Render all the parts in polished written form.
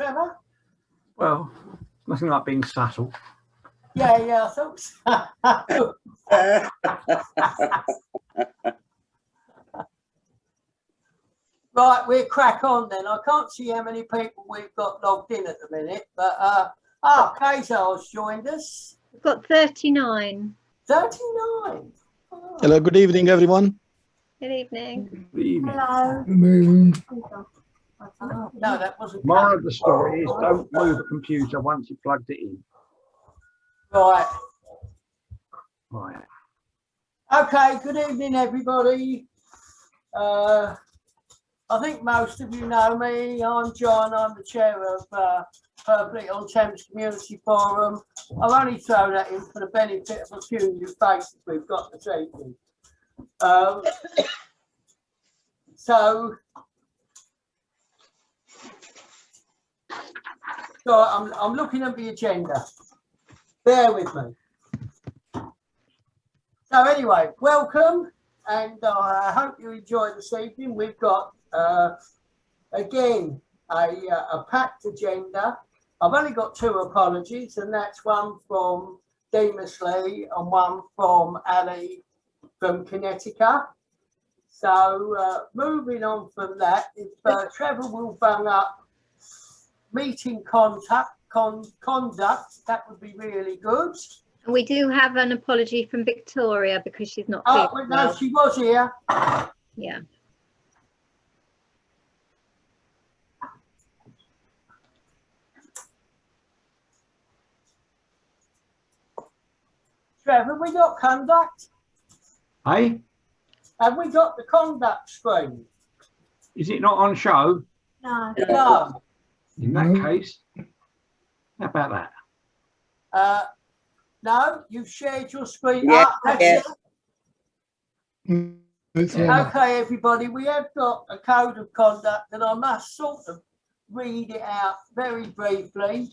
Trevor? Well, nothing like being subtle. Yeah, I thought so. Right, we'll crack on then. I can't see how many people we've got logged in at the minute, but Kazar's joined us. We've got 39. 39. Oh. Hello, good evening, everyone. Good evening. Good evening. Hello. Oh, No, that wasn't. Moral of the story is don't move a computer once you've plugged it in. Right. Right. Okay, good evening, everybody. I think most of you know me. I'm John. I'm the chair of Purfleet-on-Thames Community Forum. I've only thrown that in for the benefit of a few new faces we've got this evening. So I'm looking at the agenda. Bear with me. So anyway, welcome, and I hope you enjoy this evening. We've got again a packed agenda. I've only got two apologies, and that's one from Demas Lee and one from Ali from Connecticut. So moving on from that, if Trevor will bung up meeting conduct, that would be really good. And we do have an apology from Victoria because she's not Oh, feeling no, well. she was here. Yeah. Trevor, have we got conduct? Hey, Have we got the conduct screen? is it not on show? no. No. In that case, how about that? No, you've shared your screen. Yeah, That's yes. it. Okay, everybody, we have got a code of conduct and I must sort of read it out very briefly.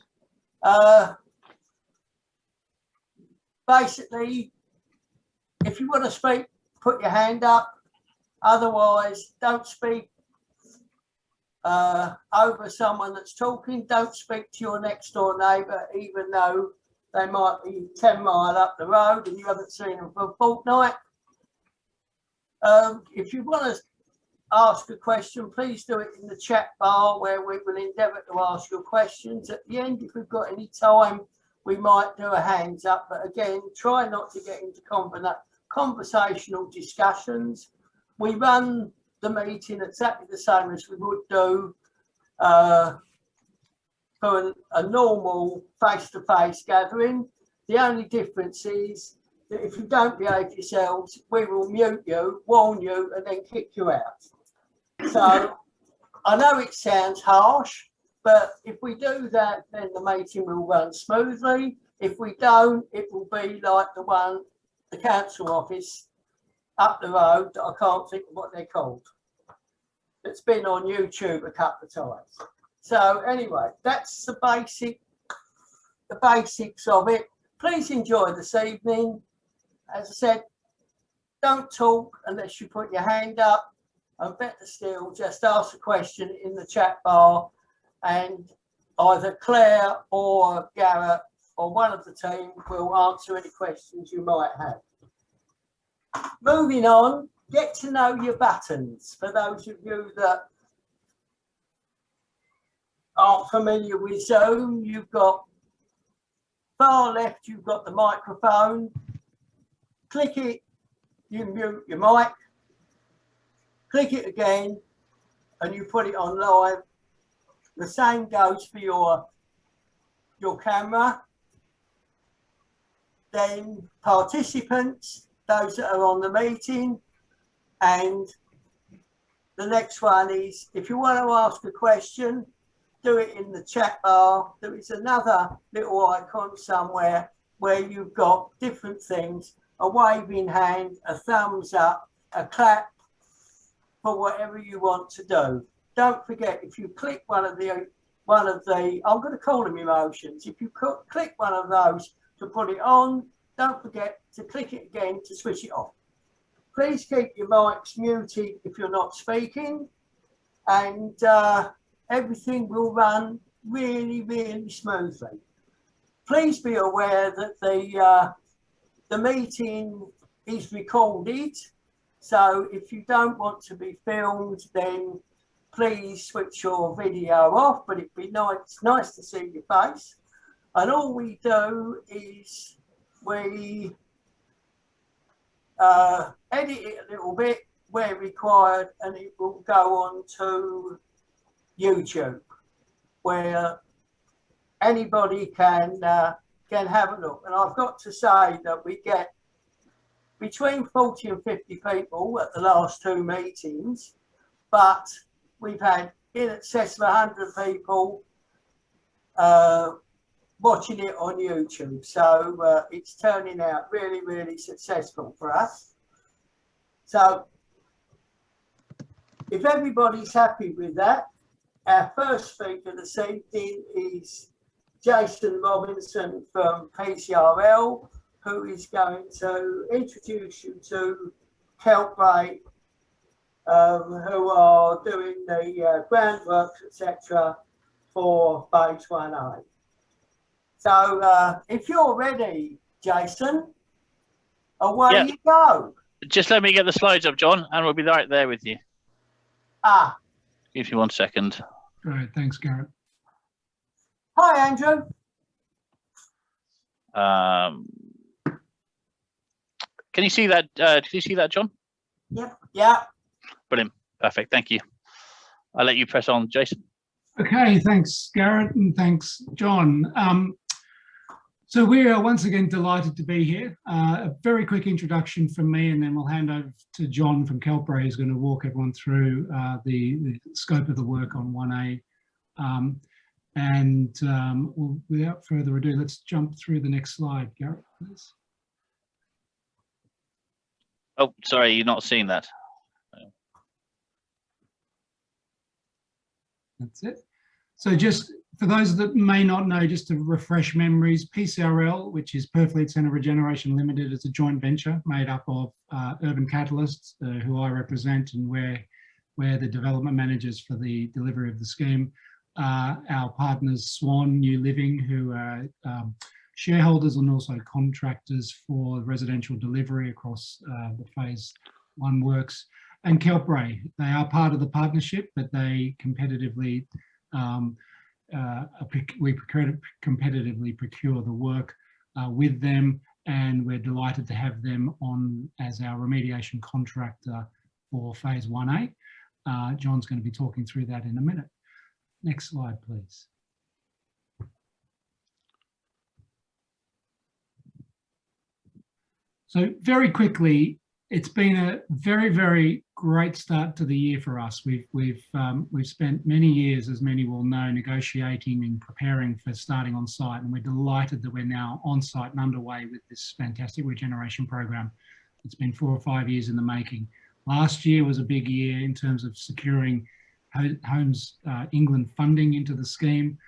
Basically, if you want to speak, put your hand up. Otherwise, don't speak over someone that's talking. Don't speak to your next door neighbour, even though they might be 10 miles up the road and you haven't seen them for a fortnight. If you want to ask a question, please do it in the chat bar where we will endeavour to ask your questions. At the end, if we've got any time, we might do a hands up. But again, try not to get into conversational discussions. We run the meeting exactly the same as we would do for a normal face-to-face gathering. The only difference is that if you don't behave yourselves, we will mute you, warn you, and then kick you out. So I know it sounds harsh, but if we do that, then the meeting will run smoothly. If we don't, it will be like the council office up the road, that I can't think of what they're called. It's been on YouTube a couple of times. So anyway, that's the basics of it. Please enjoy this evening. As I said, don't talk unless you put your hand up, and better still, just ask a question in the chat bar, and either Claire or Garrett or one of the team will answer any questions you might have. Moving on, get to know your buttons. For those of you that aren't familiar with Zoom, you've got far left, you've got the microphone. Click it, you mute your mic. Click it again, and you put it on live. The same goes for your camera. Then participants, those that are on the meeting, and the next one is if you want to ask a question, do it in the chat bar. There is another little icon somewhere where you've got different things: a waving hand, a thumbs up, a clap, for whatever you want to do. Don't forget, if you click one of the I'm going to call them emotions. If you click one of those to put it on, don't forget to click it again to switch it off. Please keep your mics muted if you're not speaking, and everything will run really, really smoothly. Please be aware that the meeting is recorded. So if you don't want to be filmed, then please switch your video off, but it'd be nice to see your face. And all we do is we edit it a little bit where required, and it will go on to YouTube, where anybody can have a look. And I've got to say that we get between 40 and 50 people at the last 2 meetings, but we've had in excess of 100 people watching it on YouTube. So it's turning out really, really successful for us. So if everybody's happy with that, our first speaker this evening is Jason Robinson from PCRL, who is going to introduce you to Keltbray, who are doing the groundworks, etc., for phase 1A. So if you're ready, Jason, away you go. Just let me get the slides up, John, and we'll be right there with you. Ah. Give you 1 second. Great, thanks, Garrett. Hi, Andrew. Can you see that? Can you see that, John? Yep. Yeah. Brilliant. Perfect. Thank you. I'll let you press on, Jason. Okay, thanks, Garrett, and thanks, John. So we are once again delighted to be here. A very quick introduction from me, and then we'll hand over to John from Keltbray, who's going to walk everyone through the scope of the work on 1A. Without further ado, let's jump through the next slide, Garrett, please. Oh, sorry, you're not seeing that. That's it. So just for those that may not know, just to refresh memories, PCRL, which is Purfleet Centre Regeneration Limited, is a joint venture made up of Urban Catalysts, who I represent, and we're the development managers for the delivery of the scheme. Our partners, Swan New Living, who are shareholders and also contractors for residential delivery across the phase 1 works, and Keltbray. They are part of the partnership, but they competitively we competitively procure the work with them, and we're delighted to have them on as our remediation contractor for phase 1A. John's going to be talking through that in a minute. Next slide, please. So very quickly, it's been a very, very great start to the year for us. We've spent many years, as many will know, negotiating and preparing for starting on site, and we're delighted that we're now on site and underway with this fantastic regeneration program. It's been 4 or 5 years in the making. Last year was a big year in terms of securing Homes England funding into the scheme,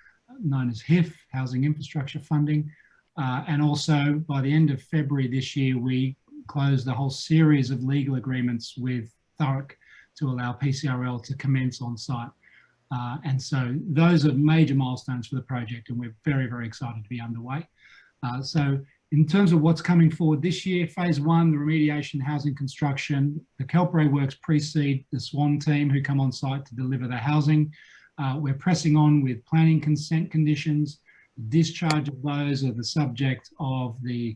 known as HIF, Housing Infrastructure Funding. And also by the end of February this year, we closed a whole series of legal agreements with Thurrock to allow PCRL to commence on site. And so those are major milestones for the project, and we're very, very excited to be underway. So in terms of what's coming forward this year, phase 1, the remediation, housing construction, the Keltbray works precede the Swan team who come on site to deliver the housing. We're pressing on with planning consent conditions. Discharge of those are the subject of the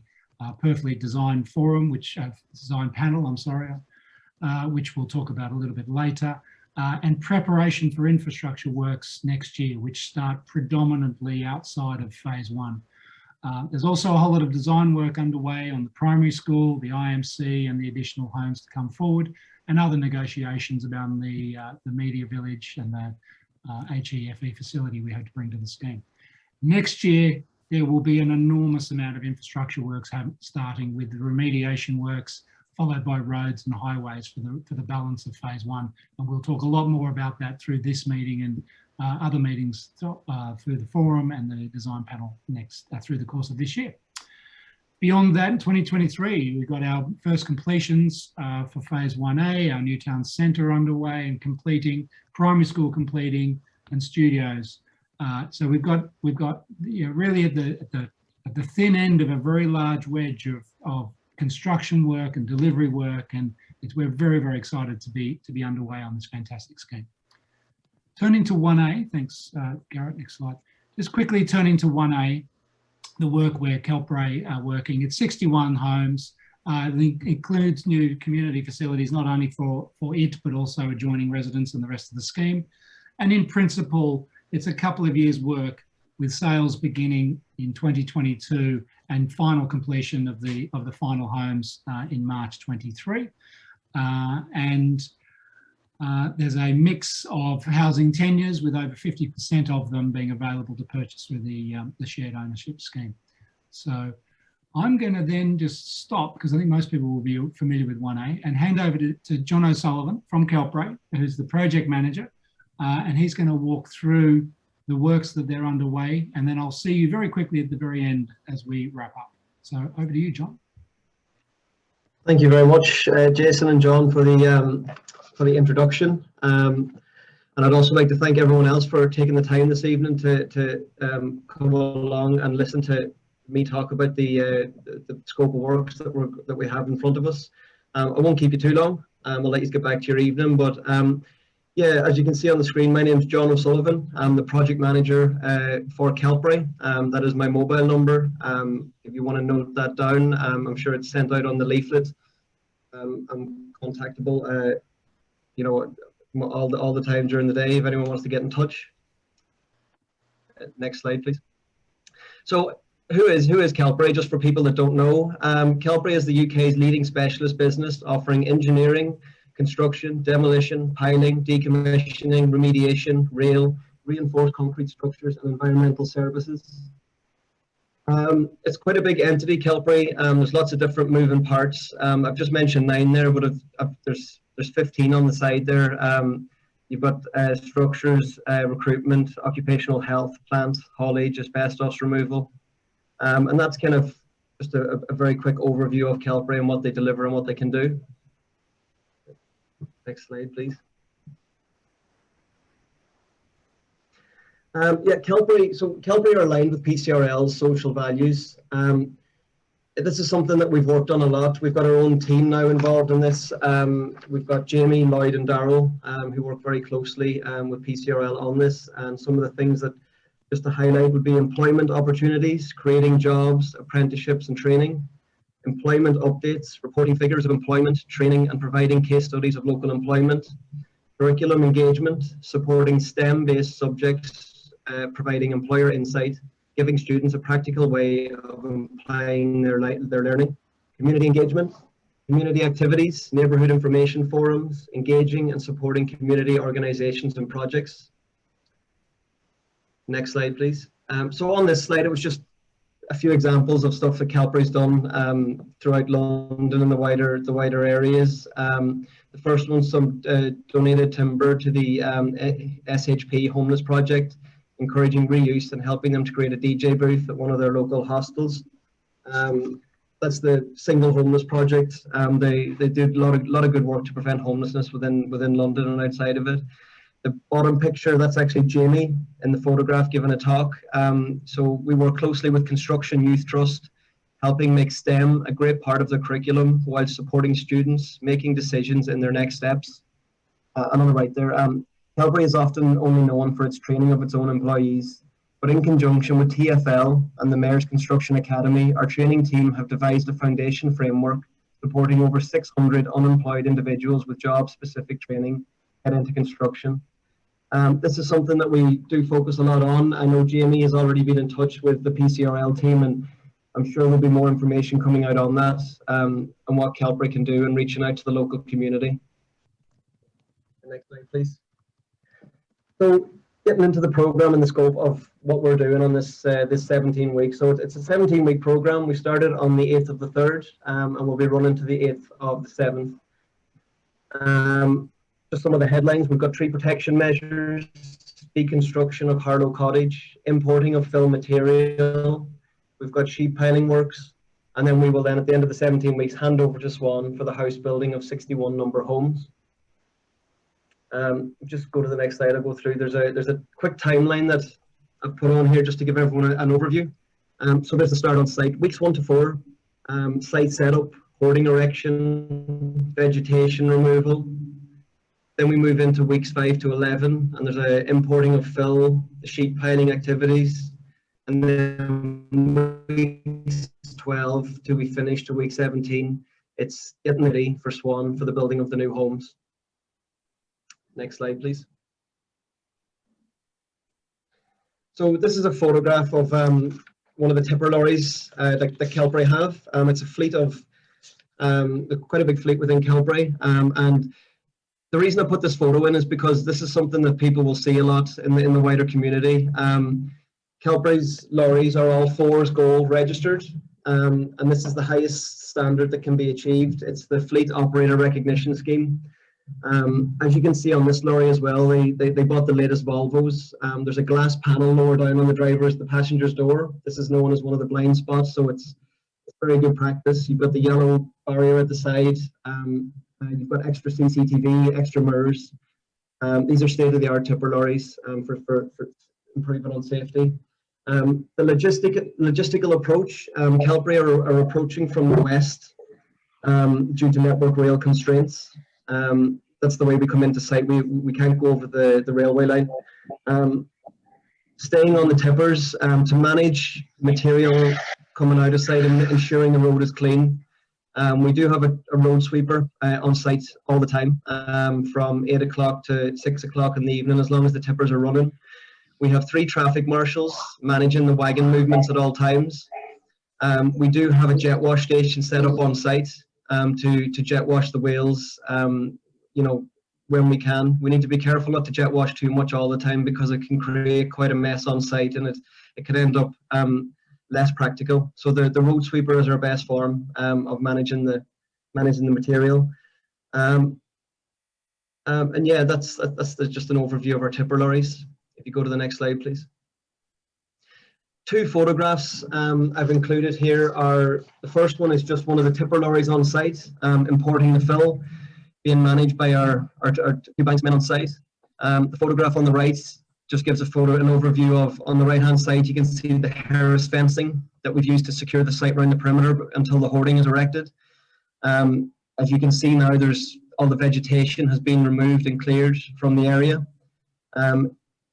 Purfleet Design Forum, Design Panel, I'm sorry, which we'll talk about a little bit later, and preparation for infrastructure works next year, which start predominantly outside of phase 1. There's also a whole lot of design work underway on the primary school, the IMC, and the additional homes to come forward, and other negotiations about the media village and the HEFE facility we hope to bring to the scheme. Next year, there will be an enormous amount of infrastructure works starting with the remediation works, followed by roads and highways for the balance of phase 1. And we'll talk a lot more about that through this meeting and other meetings through the forum and the design panel through the course of this year. Beyond that, in 2023, we've got our first completions for phase 1A, our Newtown Centre underway and completing, primary school completing, and studios. So we've got really at the thin end of a very large wedge of construction work and delivery work, and we're very, very excited to be underway on this fantastic scheme. Turning to 1A, thanks Garrett, next slide. Just quickly turning to 1A, the work where Keltbray are working. It's 61 homes. It includes new community facilities, not only for it, but also adjoining residents and the rest of the scheme. And in principle, it's a couple of years' work with sales beginning in 2022 and final completion of the final homes in March 23. There's a mix of housing tenures with over 50% of them being available to purchase with the shared ownership scheme. So I'm going to then just stop, because I think most people will be familiar with 1A, and hand over to John O'Sullivan from Keltbray, who's the project manager, and he's going to walk through the works that they're underway, and then I'll see you very quickly at the very end as we wrap up. So over to you, John. Thank you very much, Jason and John, for the introduction. And I'd also like to thank everyone else for taking the time this evening to come along and listen to me talk about the scope of works that we have in front of us. I won't keep you too long. We'll let you get back to your evening. But yeah, as you can see on the screen, my name is John O'Sullivan. I'm the project manager for Keltbray. That is my mobile number. If you want to note that down, I'm sure it's sent out on the leaflet. I'm contactable, you know, all the time during the day if anyone wants to get in touch. Next slide, please. So who is Keltbray, just for people that don't know? Keltbray is the UK's leading specialist business offering engineering, construction, demolition, piling, decommissioning, remediation, rail, reinforced concrete structures and environmental services. It's quite a big entity, Keltbray. There's lots of different moving parts. I've just mentioned 9 there, but there's 15 on the side there. You've got structures, recruitment, occupational health, plant, haulage, asbestos removal. And that's kind of just a very quick overview of Keltbray and what they deliver and what they can do. Next slide, please. Yeah, Keltbray. So Keltbray are aligned with PCRL's social values. This is something that we've worked on a lot. We've got our own team now involved in this. We've got Jamie, Lloyd and Darryl who work very closely with PCRL on this. And some of the things that, just to highlight, would be employment opportunities, creating jobs, apprenticeships and training, employment updates, reporting figures of employment, training and providing case studies of local employment, curriculum engagement, supporting STEM-based subjects, providing employer insight, giving students a practical way of applying their learning, community engagement, community activities, neighbourhood information forums, engaging and supporting community organisations and projects. Next slide, please. So on this slide, it was just a few examples of stuff that Keltbray's done throughout London and the wider areas. The first one, some donated timber to the SHP homeless project, encouraging reuse and helping them to create a DJ booth at one of their local hostels. That's the single homeless project. They do a lot of good work to prevent homelessness within London and outside of it. The bottom picture, that's actually Jamie in the photograph giving a talk. So we work closely with Construction Youth Trust, helping make STEM a great part of the curriculum while supporting students making decisions in their next steps. And on the right there, Keltbray is often only known for its training of its own employees, but in conjunction with TfL and the Mayor's Construction Academy, our training team have devised a foundation framework supporting over 600 unemployed individuals with job-specific training head into construction. This is something that we do focus a lot on. I know Jamie has already been in touch with the PCRL team, and I'm sure there'll be more information coming out on that and what Keltbray can do and reaching out to the local community. Next slide, please. So getting into the program and the scope of what we're doing on this 17 weeks. So it's a 17-week program. We started on the 8th of the 3rd and we'll be running to the 8th of the 7th. Just some of the headlines: we've got tree protection measures, deconstruction of Harlow Cottage, importing of fill material, we've got sheet piling works, and then we will then at the end of the 17 weeks hand over to Swan for the house building of 61 number homes. Just go to the next slide. I'll go through. There's a quick timeline that I've put on here just to give everyone an overview. So there's the start on site. Weeks 1 to 4, site setup, hoarding erection, vegetation removal. Then we move into weeks 5 to 11, and there's a importing of fill, the sheet piling activities, and then weeks 12 till we finish to week 17. It's getting ready for Swan for the building of the new homes. Next slide, please. So this is a photograph of one of the tipper lorries that Keltbray have. It's a fleet of, quite a big fleet within Keltbray. And the reason I put this photo in is because this is something that people will see a lot in the wider community. Keltbray's lorries are all 4s gold registered, and this is the highest standard that can be achieved. It's the Fleet Operator Recognition Scheme. As you can see on this lorry as well, they bought the latest Volvos. There's a glass panel lower down on the passenger's door. This is known as one of the blind spots, so it's very good practice. You've got the yellow barrier at the side. You've got extra CCTV, extra mirrors. These are state-of-the-art tipper lorries for improvement on safety. The logistical approach, Keltbray are approaching from the west due to Network Rail constraints. That's the way we come into site. We can't go over the railway line. Staying on the tippers to manage material coming out of site and ensuring the road is clean. We do have a road sweeper on site all the time from 8 o'clock to 6 o'clock in the evening, as long as the tippers are running. We have 3 traffic marshals managing the wagon movements at all times. We do have a jet wash station set up on site to jet wash the wheels, when we can. We need to be careful not to jet wash too much all the time, because it can create quite a mess on site, and it could end up less practical. So the road sweeper is our best form of managing the material. And yeah, that's just an overview of our tipper lorries. If you go to the next slide, please. 2 photographs I've included here are, the first one is just one of the tipper lorries on site, importing the fill, being managed by our 2 banksmen on site. The photograph on the right just gives an overview of, on the right hand side, you can see the Harris fencing that we've used to secure the site around the perimeter until the hoarding is erected. As you can see now, all the vegetation has been removed and cleared from the area.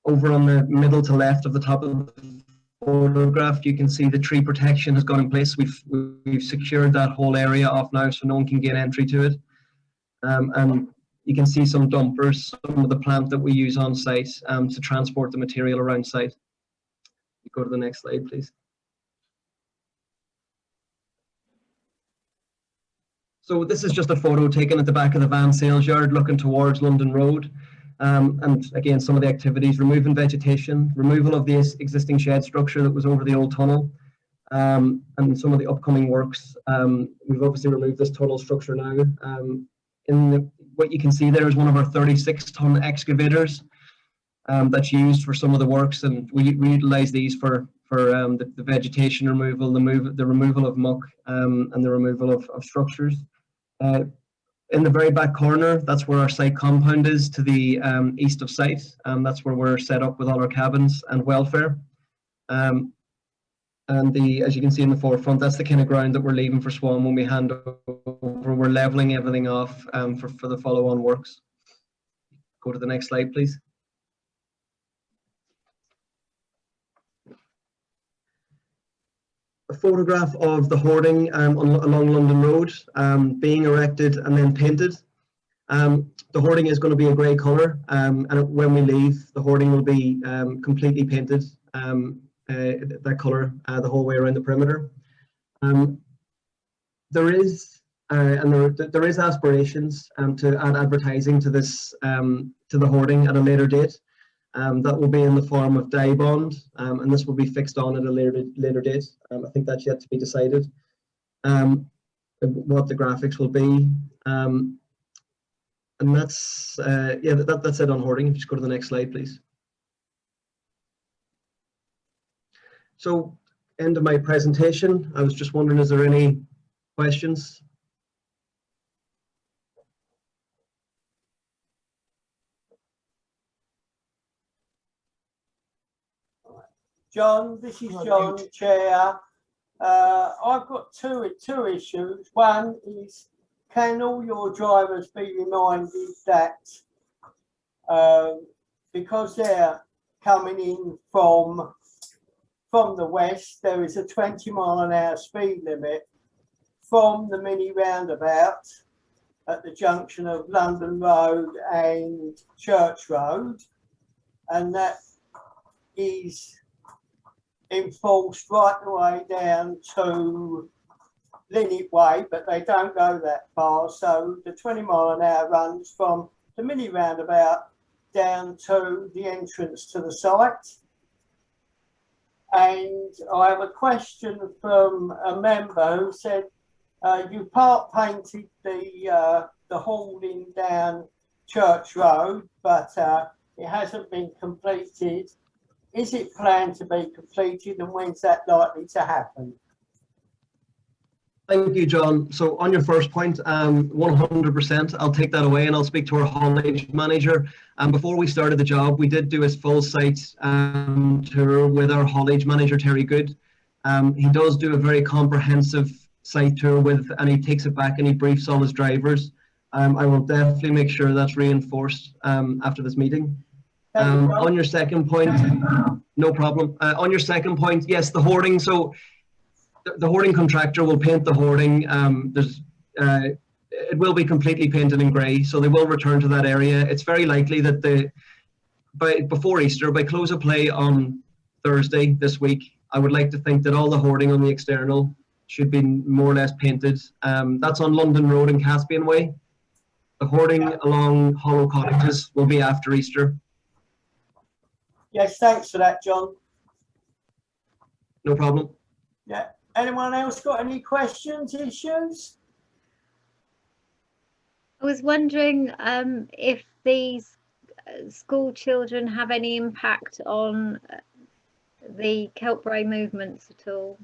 Over on the middle to left of the top of the photograph, you can see the tree protection has gone in place. We've secured that whole area off now, so no one can gain entry to it. And you can see some dumpers, some of the plant that we use on site to transport the material around site. Go to the next slide, please. So this is just a photo taken at the back of the van sales yard looking towards London Road. And again, some of the activities: removing vegetation, removal of the existing shed structure that was over the old tunnel, and some of the upcoming works. We've obviously removed this tunnel structure now. What you can see there is one of our 36-ton excavators that's used for some of the works, and we utilize these for the vegetation removal, the removal of muck, and the removal of structures. In the very back corner, that's where our site compound is, to the east of site. That's where we're set up with all our cabins and welfare. And as you can see in the forefront, that's the kind of ground that we're leaving for Swan when we hand over. We're leveling everything off for the follow-on works. Go to the next slide, please. A photograph of the hoarding along London Road being erected and then painted. The hoarding is going to be a grey colour, and when we leave, the hoarding will be completely painted that colour the whole way around the perimeter. There is aspirations to add advertising to this to the hoarding at a later date. That will be in the form of dye bond, and this will be fixed on at a later date. I think that's yet to be decided. What the graphics will be, and that's that's it on hoarding. If you just go to the next slide, please. So, end of my presentation. I was just wondering, is there any questions? John, this is John, Chair. I've got two issues. One is, can all your drivers be reminded that because they're coming in from the west, there is a 20-mile-an-hour speed limit from the mini roundabout at the junction of London Road and Church Road, and that is enforced right the way down to Linnet Way, but they don't go that far. So the 20-mile-an-hour runs from the mini roundabout down to the entrance to the site. And I have a question from a member who said, you part painted the hoarding down Church Road, but it hasn't been completed. Is it planned to be completed, and when's that likely to happen? Thank you, John. So on your first point, 100%, I'll take that away and I'll speak to our haulage manager. Before we started the job, we did do a full site tour with our haulage manager, Terry Good. He does do a very comprehensive site tour and he takes it back and he briefs all his drivers. I will definitely make sure that's reinforced after this meeting. On your second point, no problem. On your second point, yes, the hoarding. So the hoarding contractor will paint the hoarding. It will be completely painted in grey, so they will return to that area. It's very likely that before Easter, by close of play on Thursday this week, I would like to think that all the hoarding on the external should be more or less painted. That's on London Road and Caspian Way. The hoarding along Hollow Cottages will be after Easter. Yes, thanks for that, John. No problem. Yeah. Anyone else got any questions, issues? I was wondering if these school children have any impact on the Keltbray movements at all.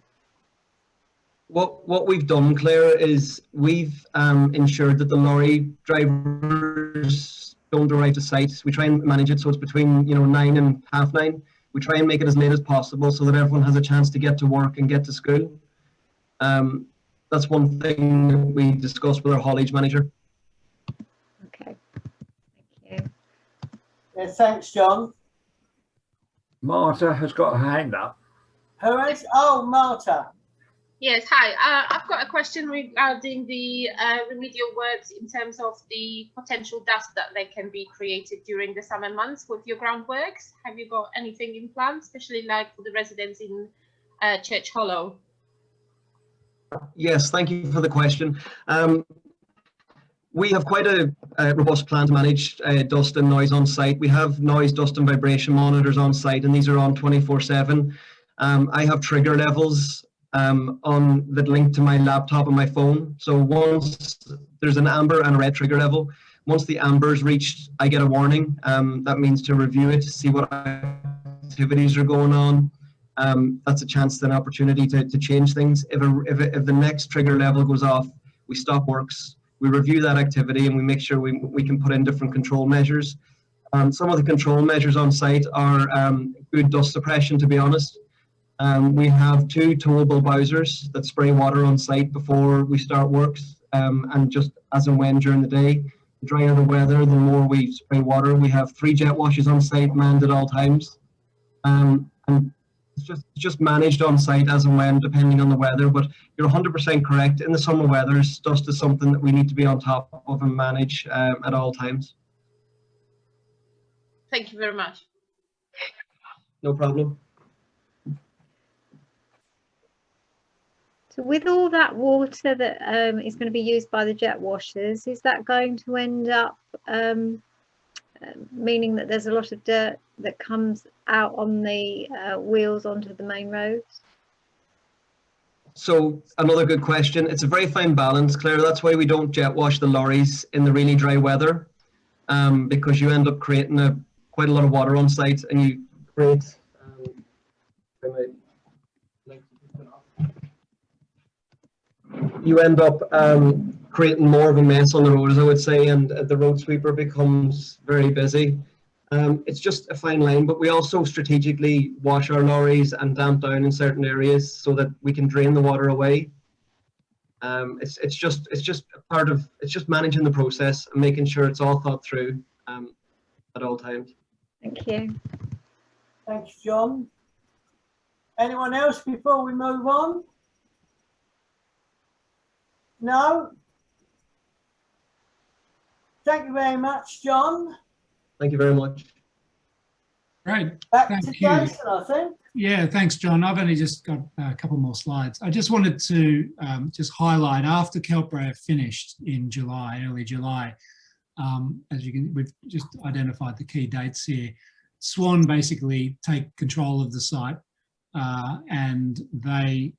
What we've done, Claire, is we've ensured that the lorry drivers don't arrive to site. We try and manage it so it's between 9 and 9:30. We try and make it as late as possible so that everyone has a chance to get to work and get to school. That's one thing that we discussed with our haulage manager. Okay, thank you. Yeah, thanks, John. Marta has got her hand up. Who is? Oh, Marta. Yes, hi. I've got a question regarding the remedial works in terms of the potential dust that they can be created during the summer months with your groundworks. Have you got anything in plan, especially like for the residents in Church Hollow? Yes, thank you for the question. We have quite a robust plan to manage dust and noise on site. We have noise, dust and vibration monitors on site, and these are on 24/7. I have trigger levels on that link to my laptop and my phone. So once there's an amber and a red trigger level, once the amber is reached, I get a warning. That means to review it, see what activities are going on. That's a chance, an opportunity to change things. If the next trigger level goes off, we stop works, we review that activity, and we make sure we can put in different control measures. Some of the control measures on site are good dust suppression, to be honest. We have 2 towable bowsers that spray water on site before we start works, and just as and when during the day. The drier the weather, the more we spray water. We have 3 jet washes on site manned at all times. And it's just managed on site as and when, depending on the weather. But you're 100% correct. In the summer weathers, dust is something that we need to be on top of and manage at all times. Thank you very much. No problem. So with all that water that is going to be used by the jet washers, is that going to end up meaning that there's a lot of dirt that comes out on the wheels onto the main roads? So another good question. It's a very fine balance, Claire. That's why we don't jet wash the lorries in the really dry weather, because you end up creating quite a lot of water on site, and you create creating more of a mess on the road, as I would say, and the road sweeper becomes very busy. It's just a fine line, but we also strategically wash our lorries and damp down in certain areas so that we can drain the water away. It's just managing the process and making sure it's all thought through at all times. Thank you. Thanks, John. Anyone else before we move on? No? Thank you very much, John. Thank you very much. Great. Back Thank to you. Jason, I think. Yeah, thanks, John. I've only just got a couple more slides. I just wanted to just highlight, after Keltbray finished in July, early July, as you can, we've just identified the key dates here. Swan basically take control of the site and they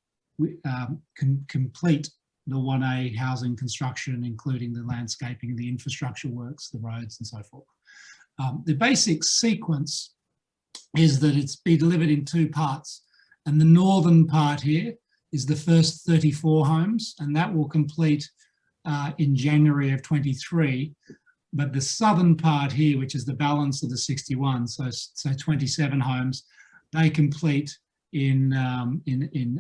can complete the 1A housing construction, including the landscaping and the infrastructure works, the roads and so forth. The basic sequence is that it's be delivered in two parts, and the northern part here is the first 34 homes, and that will complete in January of 23. But the southern part here, which is the balance of the 61, so 27 homes, they complete in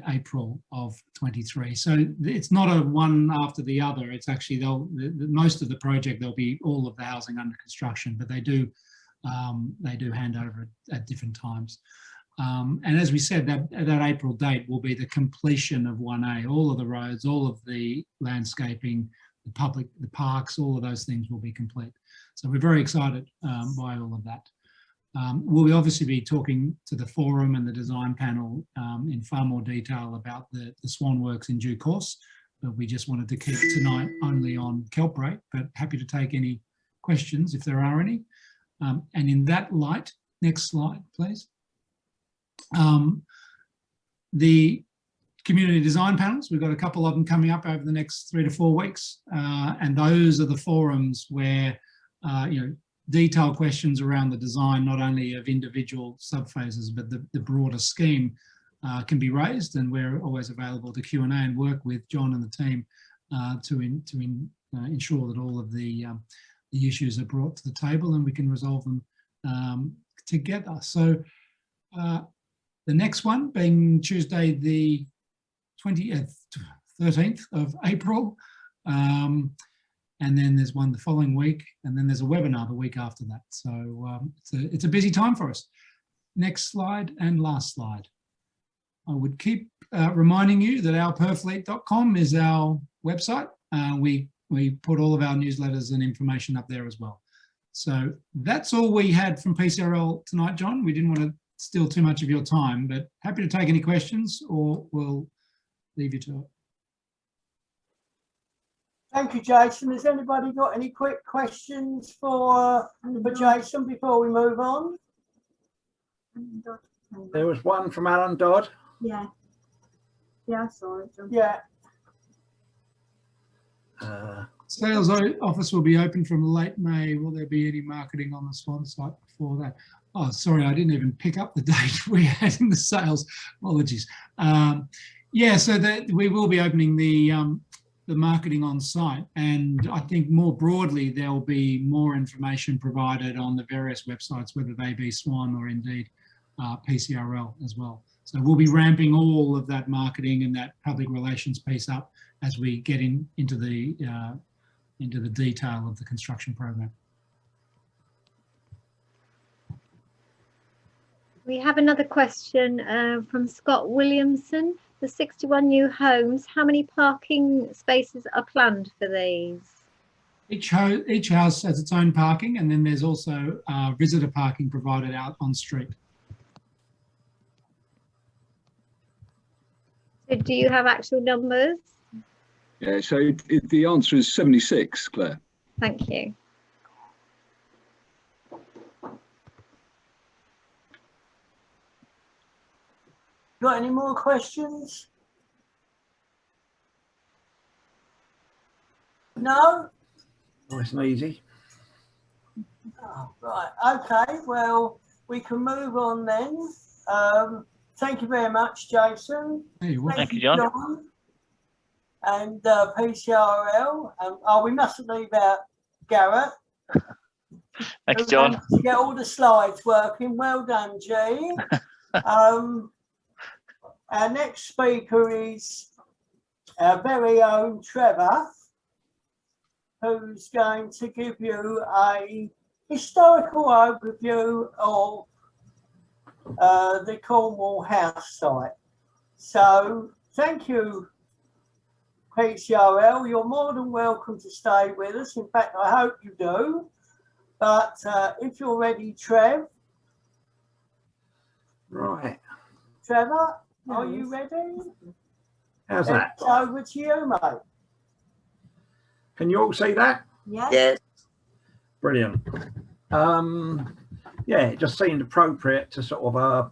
April of 23. So it's not a one after the other. It's actually most of the project, there'll be all of the housing under construction, but they do hand over at different times. And as we said, that April date will be the completion of 1A. All of the roads, all of the landscaping, the parks, all of those things will be complete. So we're very excited by all of that. We'll obviously be talking to the forum and the design panel in far more detail about the Swan works in due course, but we just wanted to keep tonight only on Keltbray, but happy to take any questions if there are any. And in that light, next slide, please. The community design panels, we've got a couple of them coming up over the next 3 to 4 weeks, and those are the forums where detailed questions around the design, not only of individual subphases, but the broader scheme can be raised, and we're always available to Q&A and work with John and the team to ensure that all of the issues are brought to the table and we can resolve them together. So the next one being Tuesday, the 13th of April. And then there's one the following week, and then there's a webinar the week after that. So it's a busy time for us. Next slide and last slide. I would keep reminding you that our Purfleet.com is our website. We put all of our newsletters and information up there as well. So that's all we had from PCRL tonight, John. We didn't want to steal too much of your time, but happy to take any questions, or we'll leave you to it. Thank you, Jason. Has anybody got any quick questions for Jason before we move on? There was one from Alan Dodd. Yeah. Yeah, I saw it. John. Yeah. Sales office will be open from late May. Will there be any marketing on the Swan site before that? Oh, sorry, I didn't even pick up the date we had in the sales. Apologies. Yeah, so we will be opening the marketing on site, and I think more broadly there'll be more information provided on the various websites, whether they be Swan or indeed PCRL as well. So we'll be ramping all of that marketing and that public relations piece up as we get into the detail of the construction program. We have another question from Scott Williamson. The 61 new homes, how many parking spaces are planned for these? Each house has its own parking, and then there's also visitor parking provided out on street. So do you have actual numbers? Yeah, so the answer is 76, Claire. Thank you. Got any more questions? No? Nice and easy. Oh, right. Okay. Well, we can move on then. Thank you very much, Jason. Hey, Thank you, John. And PCRL. Oh, we mustn't leave out Garrett. Thank you, John. To get all the slides working. Well done, Jean. Our next speaker is our very own Trevor, who's going to give you a historical overview of the Cornwall House site. So thank you, PCRL. You're more than welcome to stay with us. In fact, I hope you do. But if you're ready, Trev. Right. Trevor, are you ready? How's that? It's over to you, mate. Can you all see that? Yes. Brilliant. Yeah, it just seemed appropriate to sort of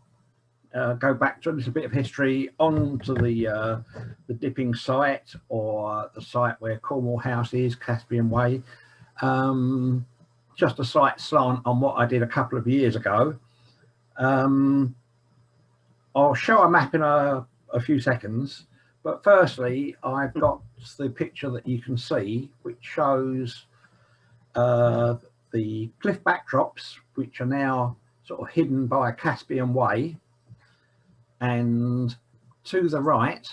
go back to a little bit of history onto the dipping site, or the site where Cornwall House is, Caspian Way. Just a slight slant on what I did a couple of years ago. I'll show a map in a few seconds, but firstly, I've got the picture that you can see, which shows the cliff backdrops, which are now sort of hidden by Caspian Way. And to the right,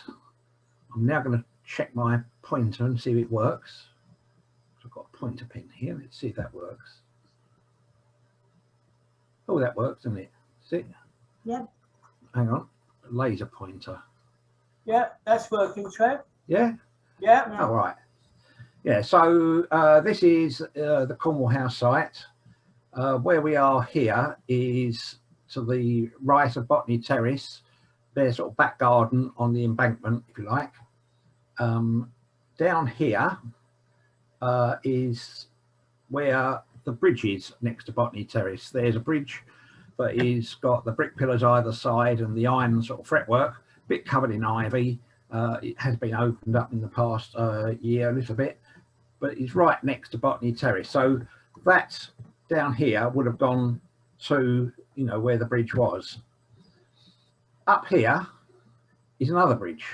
I'm now going to check my pointer and see if it works. I've got a pointer pin here. Let's see if that works. Oh, that works, doesn't it? See? Yeah. Hang on. A laser pointer. Yeah, that's working, Trev. Yeah? Yeah. Oh, right. Yeah, so this is the Cornwall House site. Where we are here is to the right of Botany Terrace. There's sort of back garden on the embankment, if you like. Down here is where the bridge is next to Botany Terrace. There's a bridge that is got the brick pillars either side and the iron sort of fretwork, a bit covered in ivy. It has been opened up in the past year a little bit, but it's right next to Botany Terrace. So that down here would have gone to, you know, where the bridge was. Up here is another bridge.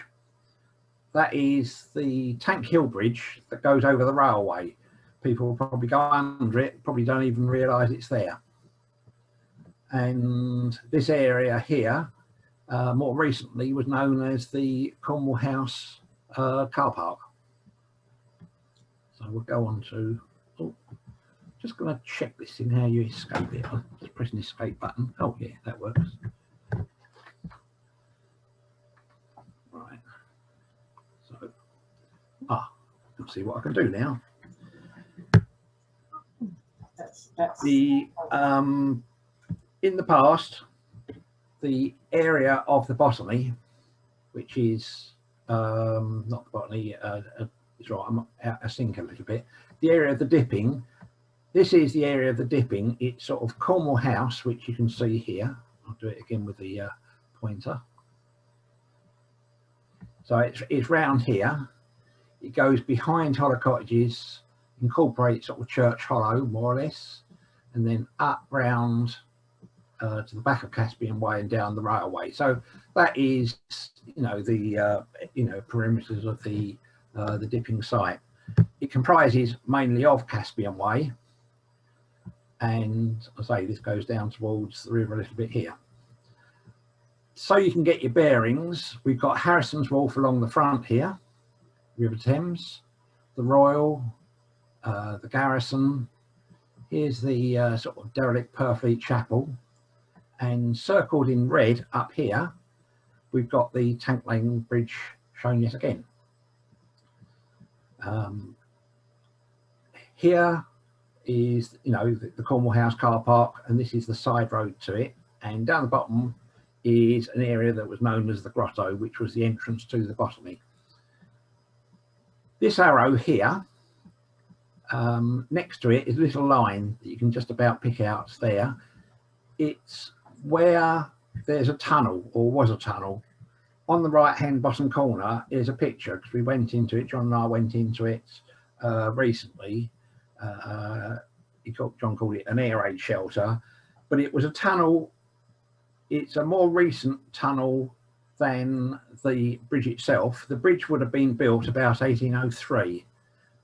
That is the Tank Hill Bridge that goes over the railway. People will probably go under it, probably don't even realise it's there. And this area here, more recently, was known as the Cornwall House car park. So we'll go on to, oh, just going to check this thing, how you escape it. I'm just pressing the escape button. Oh yeah, that works. Right. So, I'll see what I can do now. The in the past, the area of the botany, which is not the botany, it's right, I'm out of sync a little bit. The area of the dipping, this is the area of the dipping. It's sort of Cornwall House, which you can see here. I'll do it again with the pointer. So it's round here. It goes behind Hollow Cottages, incorporates sort of Church Hollow, more or less, and then up round to the back of Caspian Way and down the railway. So that is, you know, the perimeters of the dipping site. It comprises mainly of Caspian Way, and I say this goes down towards the river a little bit here. So you can get your bearings, we've got Harrison's Wharf along the front here, River Thames, the Royal, the Garrison. Here's the sort of derelict Purfleet Chapel, and circled in red up here we've got the Tank Lane Bridge shown yet again. Here is, you know, the Cornwall House car park, and this is the side road to it, and down the bottom is an area that was known as the Grotto, which was the entrance to the botany. This arrow here, next to it is a little line that you can just about pick out there. It's where there's a tunnel, or was a tunnel. On the right hand bottom corner is a picture, because we went into it, John and I went into it recently. John called it an air raid shelter, but it was a tunnel. It's a more recent tunnel than the bridge itself. The bridge would have been built about 1803.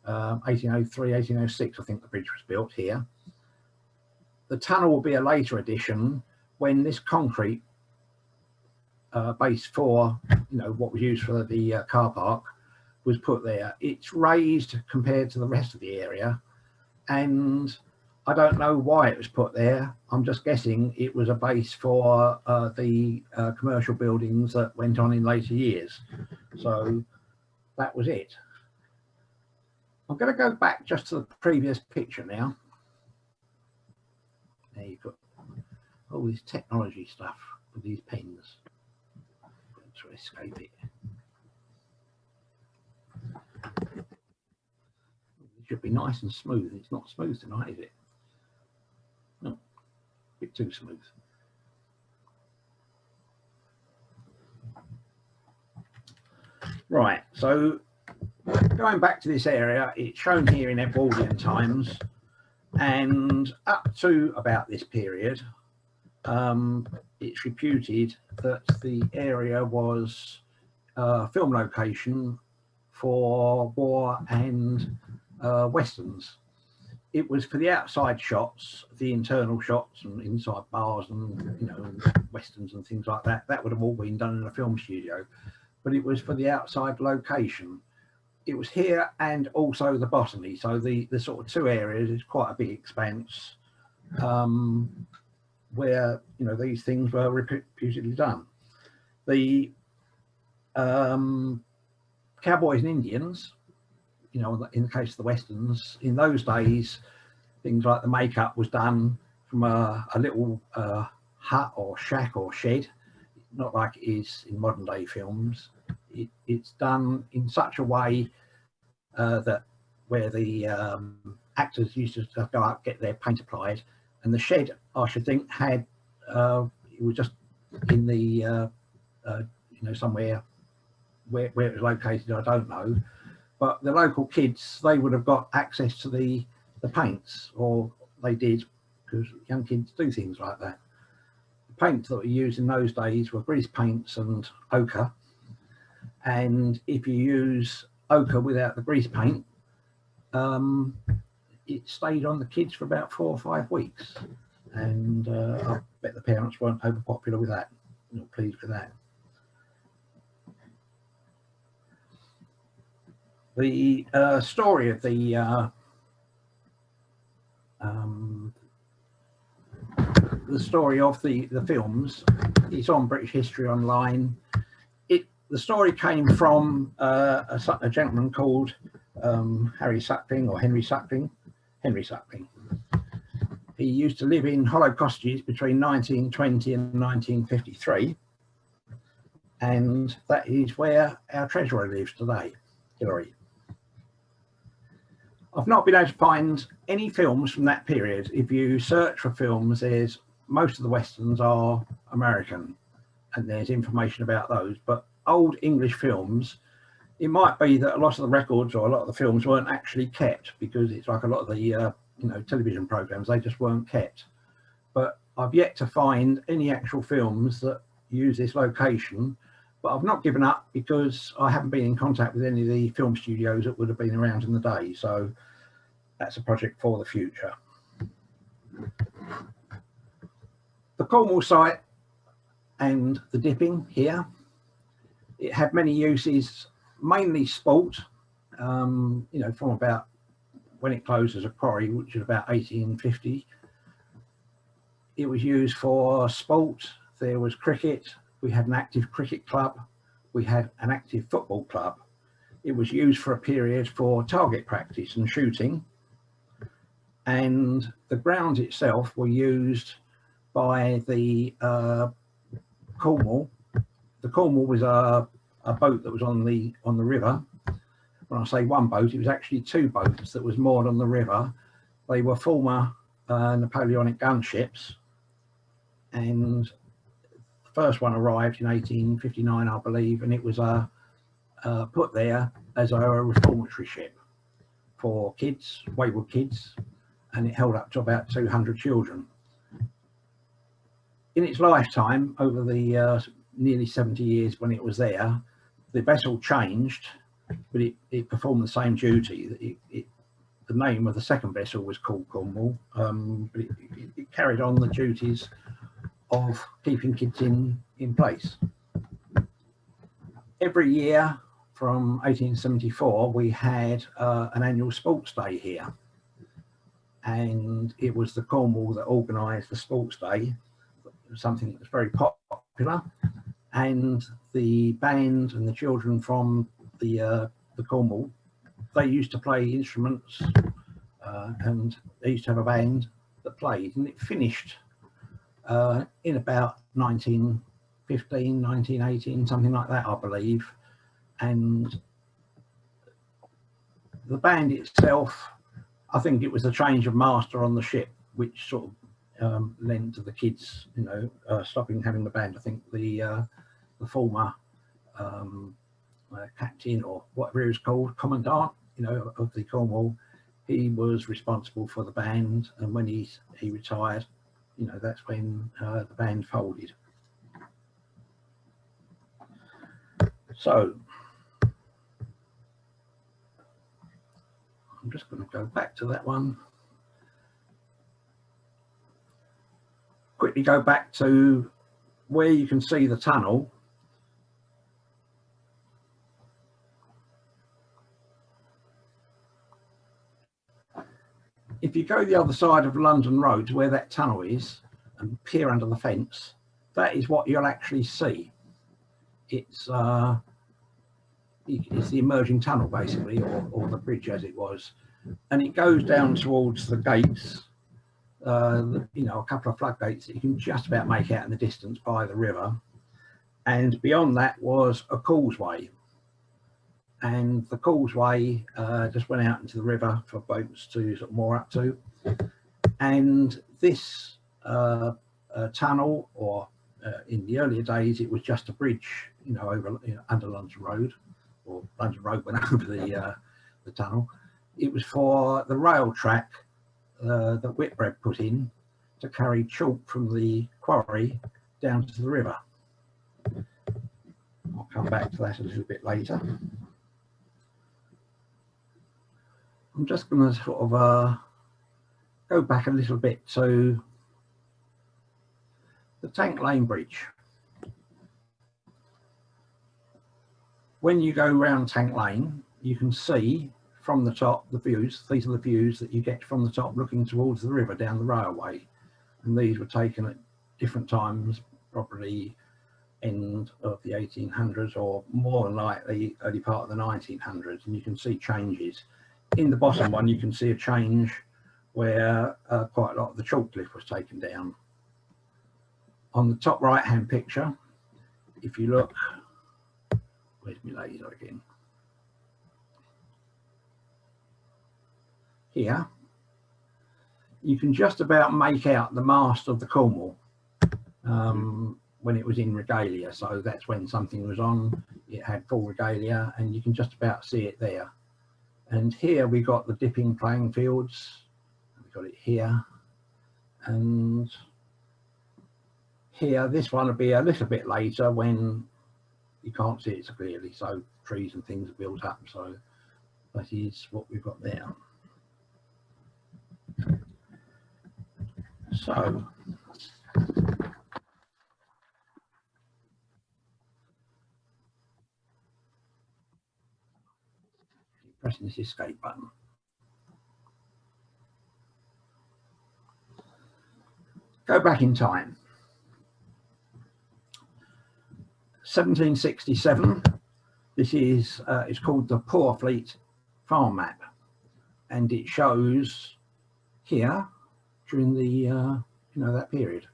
1803, 1806, I think the bridge was built here. the tunnel will be a later addition when this concrete base for, you know, what was used for the car park was put there. It's raised compared to the rest of the area, and I don't know why it was put there. I'm just guessing it was a base for the commercial buildings that went on in later years. So that was it. I'm going to go back just to the previous picture now. There you've got all this technology stuff with these pens. To escape it. It should be nice and smooth. It's not smooth tonight, is it? No, a bit too smooth. Right, so going back to this area, it's shown here in Edwardian times, and up to about this period, it's reputed that the area was a film location for war and westerns. It was for the outside shots, the internal shots and inside bars and, you know, and westerns and things like that. That would have all been done in a film studio, but it was for the outside location. It was here and also the botany. So the sort of two areas is quite a big expanse. Where, you know, these things were reputedly done. The cowboys and Indians, you know, in the case of the westerns, in those days, things like the makeup was done from a little hut or shack or shed, not like it is in modern day films. It's done in such a way that where the actors used to go up, get their paint applied, and the shed, I should think, had it was just in the you know, somewhere where it was located, I don't know, but the local kids, they would have got access to the paints, or they did, because young kids do things like that. The paints that were used in those days were grease paints and ochre, and if you use ochre without the grease paint, it stayed on the kids for about 4 or 5 weeks, and I bet the parents weren't over popular with that, not pleased with that. The story of the story of the films is on British History Online. The story came from a gentleman called Henry Suckling. He used to live in Hollow Cottages between 1920 and 1953, and that is where our treasurer lives today, Hillary. I've not been able to find any films from that period. If you search for films, there's most of the westerns are American, and there's information about those, but old English films, it might be that a lot of the records or a lot of the films weren't actually kept, because it's like a lot of the you know, television programs, they just weren't kept. But I've yet to find any actual films that use this location, but I've not given up because I haven't been in contact with any of the film studios that would have been around in the day. So that's a project for the future. The Cornwall site and the dipping here, it had many uses, mainly sport, you know, from about when it closed as a quarry, which is about 1850. It was used for sport. There was cricket. We had an active cricket club. We had an active football club. It was used for a period for target practice and shooting. And the grounds itself were used by the Cornwall. The Cornwall was a boat that was on the river. When I say one boat, it was actually 2 boats that was moored on the river. They were former Napoleonic gunships, and the first one arrived in 1859, I believe, and it was put there as a reformatory ship for kids, wayward kids, and it held up to about 200 children. In its lifetime, over the nearly 70 years when it was there, the vessel changed, but it performed the same duty. It the name of the second vessel was called Cornwall, but it carried on the duties of keeping kids in place. Every year from 1874, we had an annual sports day here, and it was the Cornwall that organised the sports day, something that was very popular, and the band and the children from the Cornwall, they used to play instruments, and they used to have a band that played, and it finished in about 1915, 1918, something like that, I believe. And the band itself, I think it was a change of master on the ship, which sort of lent to the kids, you know, stopping having the band. I think the former captain, or whatever he was called, commandant, you know, of the Cornwall, he was responsible for the band, and when he retired, you know, that's when the band folded. So I'm just going to go back to that one. Quickly go back to where you can see the tunnel. If you go the other side of London Road to where that tunnel is and peer under the fence, that is what you'll actually see. It's the emerging tunnel, basically, or the bridge as it was, and it goes down towards the gates, you know, a couple of floodgates that you can just about make out in the distance by the river, and beyond that was a causeway, and the causeway just went out into the river for boats to sort of moor up to, and this tunnel, or in the earlier days it was just a bridge, you know, over, you know, under London Road, or London Road went over the tunnel. It was for the rail track that Whitbread put in to carry chalk from the quarry down to the river. I'll come back to that a little bit later. I'm just going to sort of go back a little bit to the Tank Lane Bridge. When you go round Tank Lane, you can see from the top the views. These are the views that you get from the top looking towards the river down the railway, and these were taken at different times, probably end of the 1800s, or more than likely early part of the 1900s, and you can see changes. In the bottom one you can see a change where quite a lot of the chalk cliff was taken down. On the top right hand picture, if you look, where's my laser again? Here, you can just about make out the mast of the Cornwall when it was in regalia. So that's when something was on, it had full regalia, and you can just about see it there. And here we got the dipping playing fields, we got it here, and here, this one will be a little bit later when you can't see it so clearly, so trees and things are built up, so that is what we've got there. So pressing this escape button. Go back in time. 1767. This is it's called the Purfleet farm map, and it shows here during the you know, that period.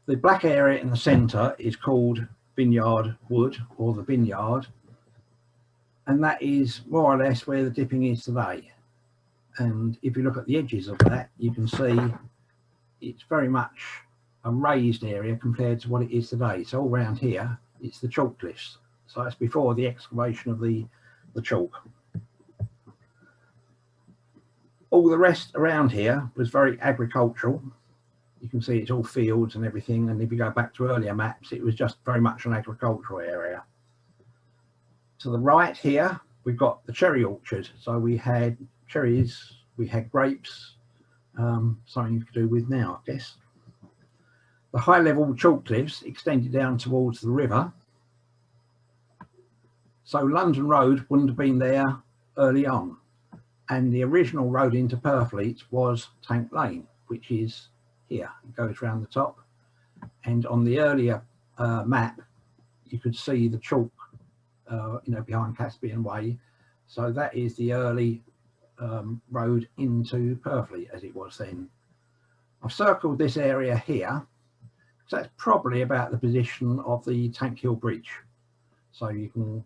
The black area in the centre is called Vineyard Wood, or the vineyard, and that is more or less where the dipping is today. And if you look at the edges of that, you can see it's very much a raised area compared to what it is today. So all around here it's the chalk cliffs, so that's before the excavation of the chalk. All the rest around here was very agricultural. You can see it's all fields and everything, and if you go back to earlier maps, it was just very much an agricultural area. To the right here we've got the cherry orchard, so we had cherries, we had grapes, something you could do with now, I guess. The high level chalk cliffs extended down towards the river. So London Road wouldn't have been there early on. And the original road into Purfleet was Tank Lane, which is here. It goes round the top. And on the earlier map, you could see the chalk, behind Caspian Way. So that is the early road into Purfleet as it was then. I've circled this area here. So that's probably about the position of the Tank Hill Bridge. So you can,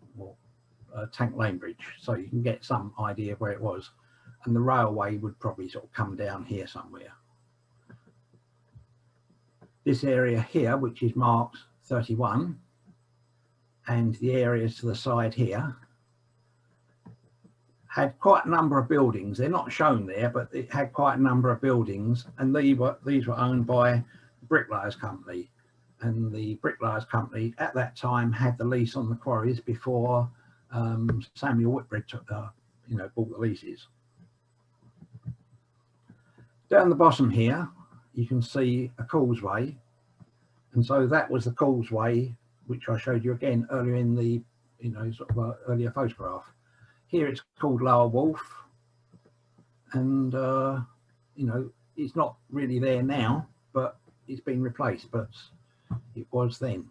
Tank Lane Bridge. So you can get some idea of where it was. And the railway would probably sort of come down here somewhere. This area here, which is marked 31, and the areas to the side here, had quite a number of buildings. They're not shown there, but it had quite a number of buildings, and these were owned by the Bricklayers Company. And the Bricklayers Company at that time had the lease on the quarries before Samuel Whitbread bought the leases. Down the bottom here, you can see a causeway, and so that was the causeway which I showed you again earlier in the earlier photograph. Here it's called Lower Wharf, and it's not really there now, but it's been replaced, but it was then.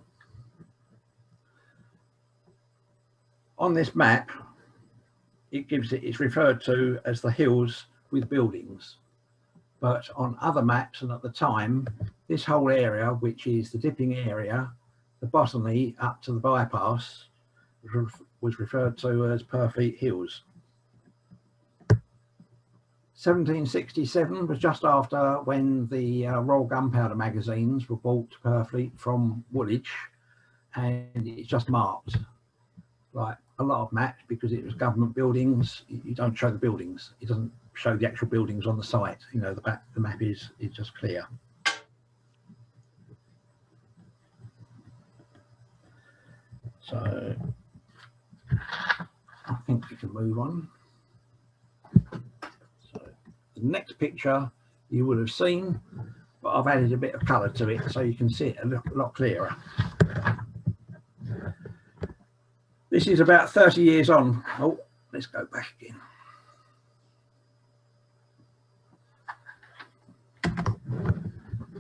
On this map, it's referred to as the hills with buildings. But on other maps and at the time, this whole area, which is the dipping area, the botany up to the bypass, was referred to as Purfleet Hills. 1767 was just after when the Royal Gunpowder magazines were bought to Purfleet from Woolwich, and it's just marked like a lot of maps because it was government buildings. You don't show the buildings. It doesn't show the actual buildings on the site. The map is just clear. So I think we can move on. So the next picture you would have seen, but I've added a bit of colour to it so you can see it a lot clearer. This is about 30 years on. Oh, let's go back again.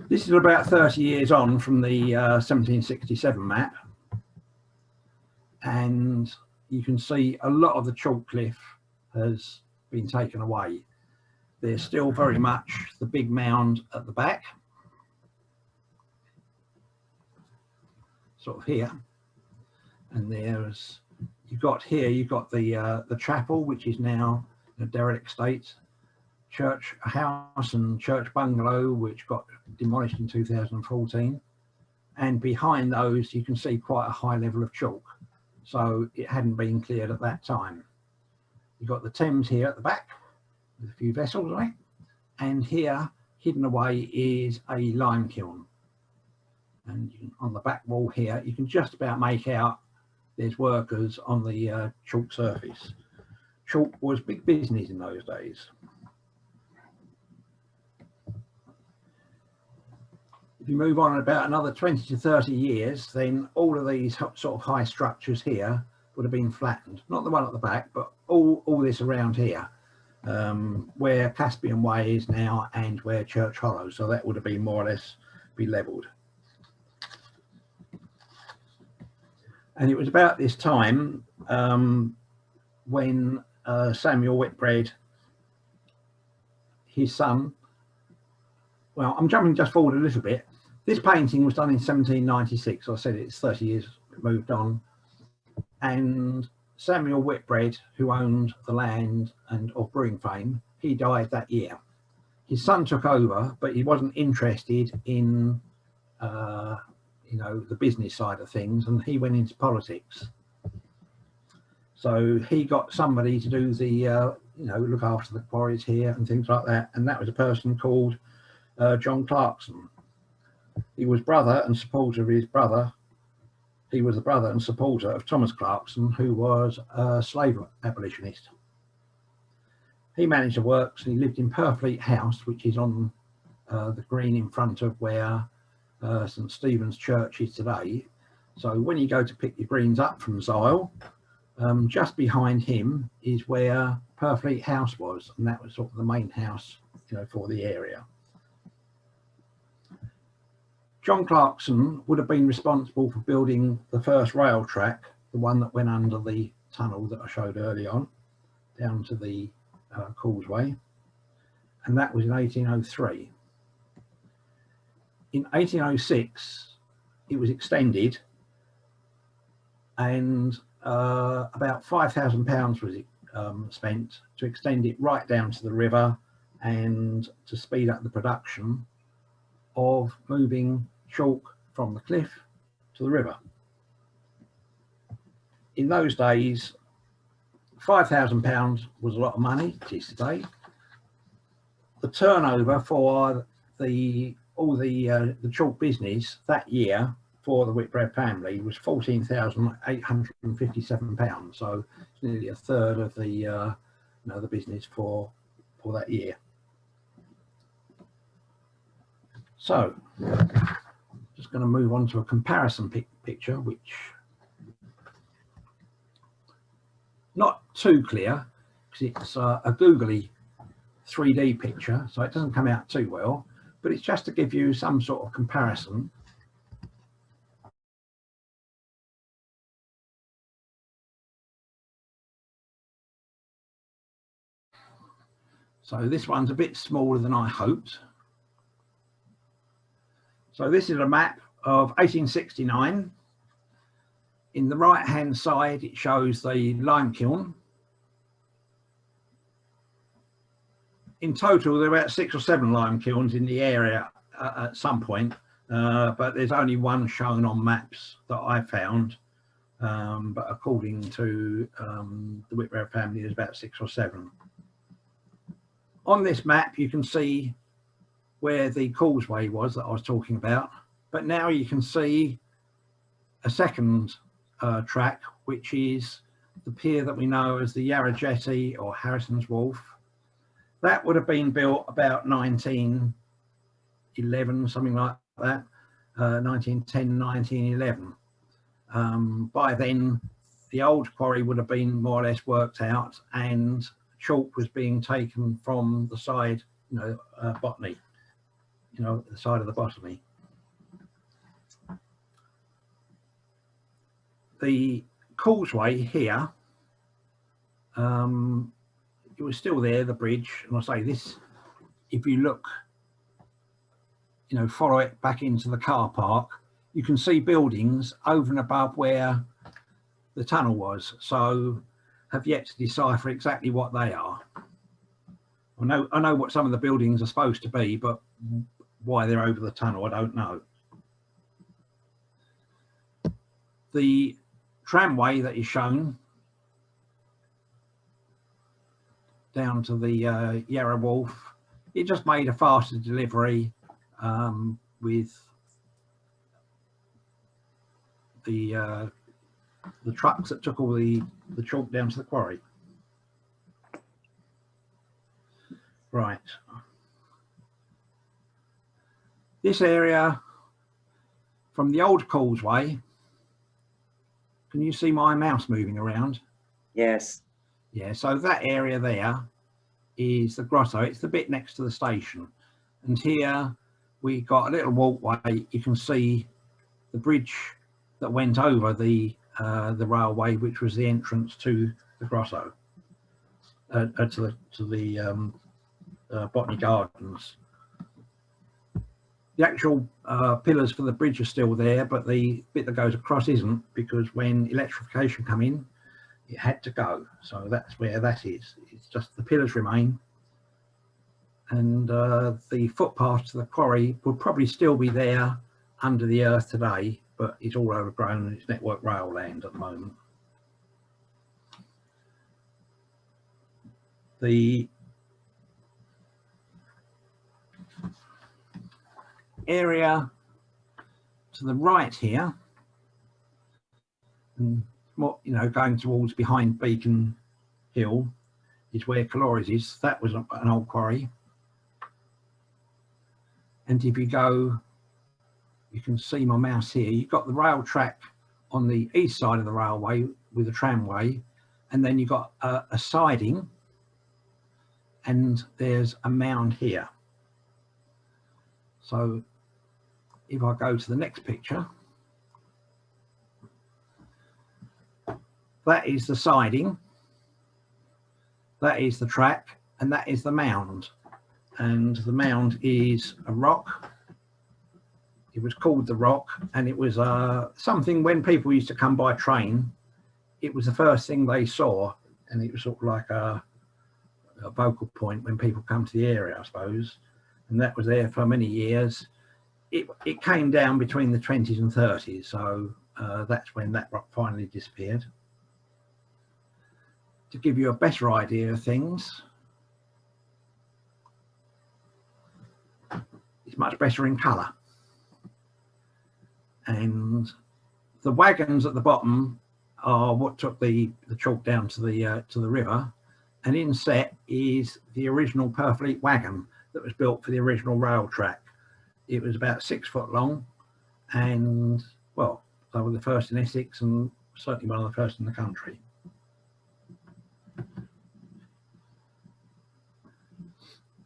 This is about 30 years on from the 1767 map. And you can see a lot of the chalk cliff has been taken away. There's still very much the big mound at the back, sort of here. And you've got the chapel, which is now in a derelict state, church house and church bungalow, which got demolished in 2014. And behind those, you can see quite a high level of chalk. So it hadn't been cleared at that time. You've got the Thames here at the back with a few vessels on it. And here, hidden away, is a lime kiln. And on the back wall here, you can just about make out there's workers on the chalk surface. Chalk was big business in those days. If you move on about another 20 to 30 years, then all of these sort of high structures here would have been flattened. Not the one at the back, but all this around here, where Caspian Way is now and where Church Hollow. So that would have been more or less be levelled. And it was about this time when Samuel Whitbread, his son, well, I'm jumping just forward a little bit. This painting was done in 1796. I said it's 30 years moved on. And Samuel Whitbread, who owned the land and of brewing fame, he died that year. His son took over, but he wasn't interested in, the business side of things, and he went into politics. So he got somebody to do the, look after the quarries here and things like that. And that was a person called John Clarkson. He was brother and supporter of his brother. He was the brother and supporter of Thomas Clarkson, who was a slave abolitionist. He managed the works and he lived in Purfleet House, which is on the green in front of where St Stephen's Church is today. So when you go to pick your greens up from Zyle, just behind him is where Purfleet House was, and that was sort of the main house, you know, for the area. John Clarkson would have been responsible for building the first rail track, the one that went under the tunnel that I showed early on, down to the causeway, and that was in 1803. In 1806, it was extended, and about £5,000 was spent to extend it right down to the river and to speed up the production of moving chalk from the cliff to the river. In those days, £5,000 was a lot of money, it is today. The turnover for all the chalk business that year for the Whitbread family was £14,857. So it's nearly a third of the the business for that year. So just going to move on to a comparison picture, which not too clear because it's a googly 3D picture, so it doesn't come out too well, but it's just to give you some sort of comparison. So this one's a bit smaller than I hoped. So this is a map of 1869. In the right hand side it shows the lime kiln. In total there are about 6 or 7 lime kilns in the area at some point, but there's only one shown on maps that I found, but according to the Whitbread family there's about 6 or 7. On this map you can see where the causeway was that I was talking about, but now you can see a second track, which is the pier that we know as the Yarra Jetty or Harrison's Wharf. That would have been built about 1911, something like that, 1910, 1911. By then the old quarry would have been more or less worked out and chalk was being taken from the side, botany, the side of the botany. The causeway here, it was still there, the bridge, and I say this, if you look, follow it back into the car park, you can see buildings over and above where the tunnel was, so have yet to decipher exactly what they are. I know what some of the buildings are supposed to be, but why they're over the tunnel, I don't know. The tramway that is shown down to the Yarra Wharf, it just made a faster delivery with the trucks that took all the chalk down to the quarry. Right. This area from the old causeway, can you see my mouse moving around? Yes. Yeah, so that area there is the grotto. It's the bit next to the station. And here we got a little walkway. You can see the bridge that went over the railway, which was the entrance to the grotto, to the Botany Gardens. The actual pillars for the bridge are still there, but the bit that goes across isn't, because when electrification come in, it had to go. So that's where that is. It's just the pillars remain, and the footpath to the quarry would probably still be there under the earth today, but it's all overgrown and it's Network Rail land at the moment. The area to the right here, and more, going towards behind Beacon Hill, is where Calores is. That was an old quarry. And if you go, you can see my mouse here. You've got the rail track on the east side of the railway with a tramway, and then you've got a siding, and there's a mound here. So if I go to the next picture, that is the siding, that is the track, and that is the mound. And the mound is a rock. It was called the rock, and it was something when people used to come by train, it was the first thing they saw, and it was sort of like a focal point when people come to the area, I suppose. And that was there for many years. It came down between the 20s and 30s, so that's when that rock finally disappeared. To give you a better idea of things, it's much better in colour. And the wagons at the bottom are what took the chalk down to the river, and inset is the original Purfleet wagon that was built for the original rail track. It was about 6 foot long, and well, they were the first in Essex and certainly one of the first in the country.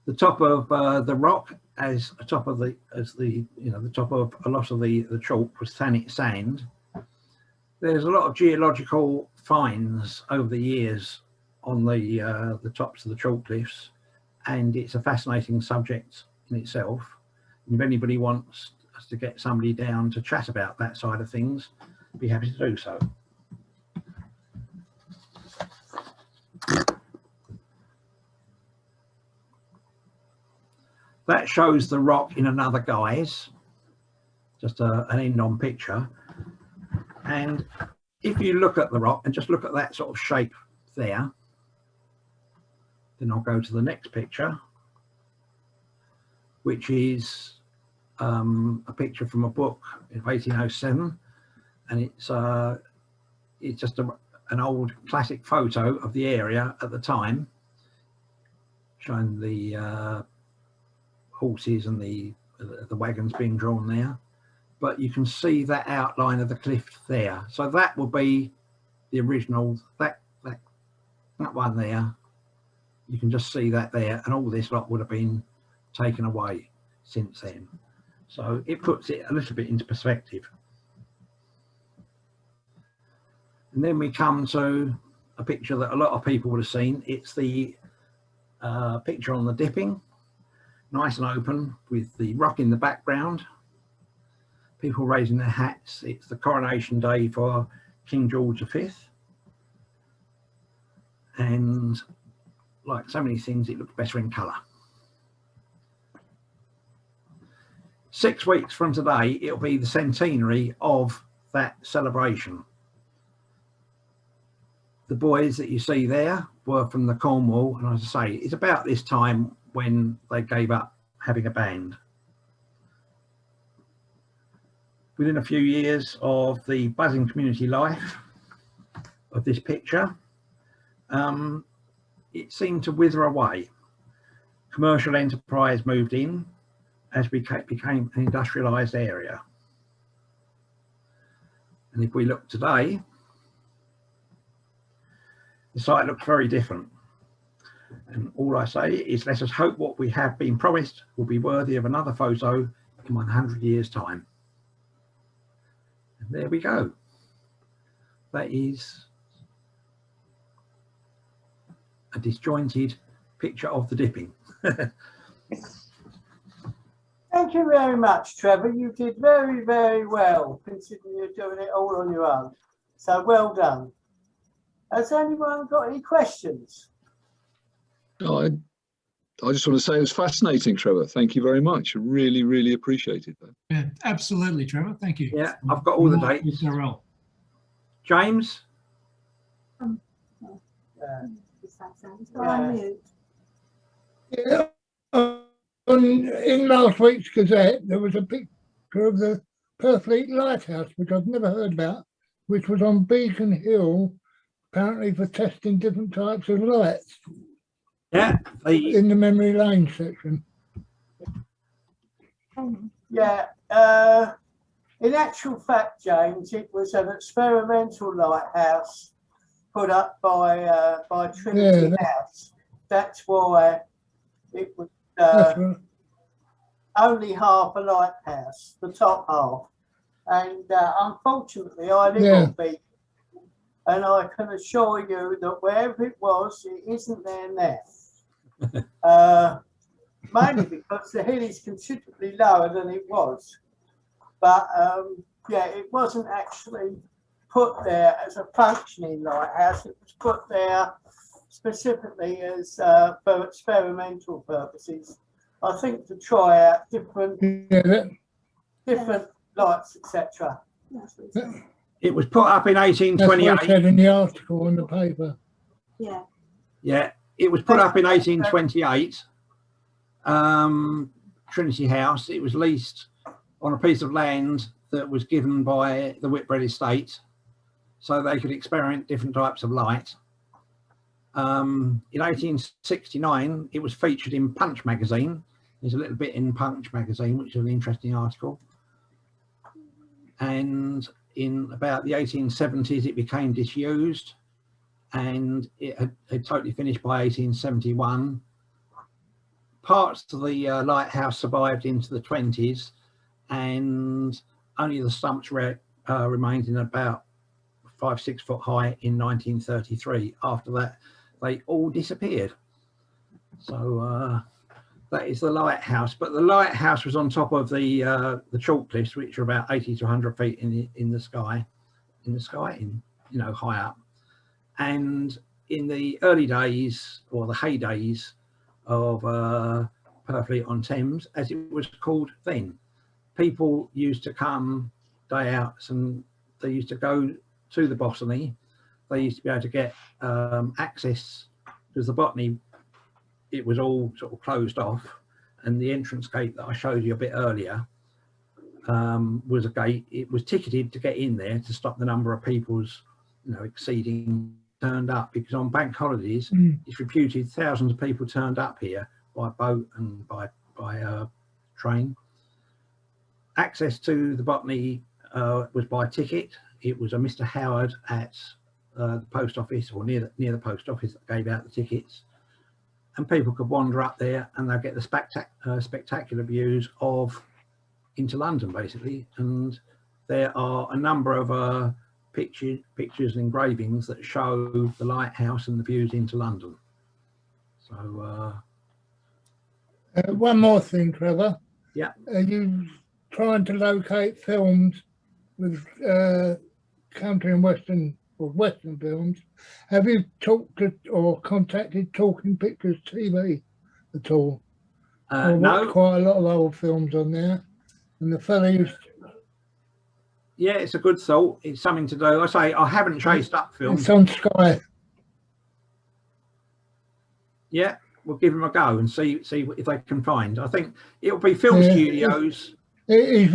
The top of the rock, as the top of the top of a lot of the chalk was thanate sand. There's a lot of geological finds over the years on the tops of the chalk cliffs, and it's a fascinating subject in itself. And if anybody wants us to get somebody down to chat about that side of things, I'd be happy to do so. That shows the rock in another guise, just an end-on picture. And if you look at the rock and just look at that sort of shape there, then I'll go to the next picture, which is a picture from a book in 1807, and it's just an old classic photo of the area at the time, showing the horses and the wagons being drawn there. But you can see that outline of the cliff there. So that will be the original, that one there. You can just see that there, and all this lot would have been taken away since then. So it puts it a little bit into perspective. And then we come to a picture that a lot of people would have seen. It's the picture on the dipping, nice and open with the rock in the background, people raising their hats. It's the coronation day for King George V, and like so many things, it looks better in colour. 6 weeks from today, it'll be the centenary of that celebration. The boys that you see there were from the Cornwall, and as I say, it's about this time when they gave up having a band. Within a few years of the buzzing community life of this picture, it seemed to wither away. Commercial enterprise moved in as we became an industrialised area. And if we look today, the site looks very different. And all I say is, let us hope what we have been promised will be worthy of another photo in 100 years' time. And there we go. That is a disjointed picture of the dipping. Thank you very much, Trevor. You did very, very well, considering you're doing it all on your own. So well done. Has anyone got any questions? Oh, I just want to say it was fascinating, Trevor. Thank you very much. I really, really appreciated that. Yeah, absolutely, Trevor. Thank you. Yeah, I've got all the dates. James? Yeah. In last week's Gazette, there was a picture of the Purfleet Lighthouse, which I've never heard about, which was on Beacon Hill, apparently for testing different types of lights. Yeah, in the memory lane section. Yeah. In actual fact, James, it was an experimental lighthouse put up by Trinity House. That's why it was Right. only half a lighthouse, the top half. And unfortunately, I live on beach, and I can assure you that wherever it was, it isn't there now. Mainly because the hill is considerably lower than it was. But yeah, it wasn't actually put there as a functioning lighthouse. It was put there specifically as for experimental purposes. I think to try out different lights, etc. It was put up in 1828. That's what I said in the article in the paper. Yeah. Yeah, it was put up in 1828. Trinity House. It was leased on a piece of land that was given by the Whitbread estate, so they could experiment different types of light. In 1869, it was featured in Punch magazine. There's a little bit in Punch magazine, which is an interesting article. And in about the 1870s, it became disused, and it had totally finished by 1871. Parts of the lighthouse survived into the 20s, and only the stumps remained in about 5-6 foot high in 1933. After that, they all disappeared. So that is the lighthouse. But the lighthouse was on top of the chalk cliffs, which are about 80 to 100 feet in the sky, high up. And in the early days, or the heydays of Purfleet-on-Thames, as it was called then, people used to come day out, and they used to go to the botany. They used to be able to get access, because the botany, it was all sort of closed off, and the entrance gate that I showed you a bit earlier was a gate. It was ticketed to get in there to stop the number of people's exceeding turned up, because on bank holidays it's reputed thousands of people turned up here by boat and by train. Access to the botany was by ticket. It was a Mr. Howard at the post office, or near the post office, that gave out the tickets, and people could wander up there and they'll get the spectacular views of into London, basically. And there are a number of pictures and engravings that show the lighthouse and the views into London. So one more thing, Trevor. Yeah. Are you trying to locate films with country and western or western films? Have you talked to or contacted Talking Pictures TV at all? I watched no. quite a lot of old films on there, and the fella used. Yeah, it's a good thought. It's something to do. I say I haven't chased up films. It's on Sky. Yeah, we'll give them a go and see if they can find. I think it'll be film studios. He's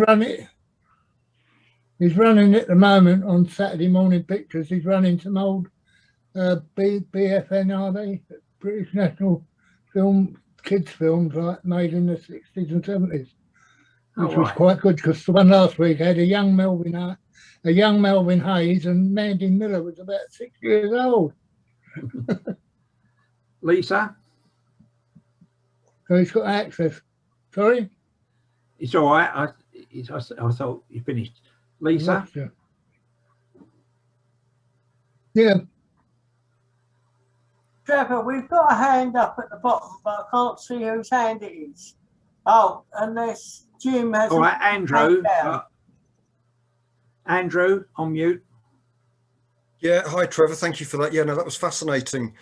running at the moment on Saturday Morning Pictures. He's running some old BFN, are they? British National Film, kids films, like made in the 60s and 70s. Which was quite good, because the one last week had a young Melvin Hayes, and Mandy Miller was about 6 years old. Lisa? So he's got access. Sorry? It's all right. I thought you finished. Lisa? Yeah. Trevor, we've got a hand up at the bottom, but I can't see whose hand it is. Oh, unless Jim has. All right, Andrew. Andrew, on mute. Yeah, hi Trevor, thank you for that. Yeah, no, that was fascinating.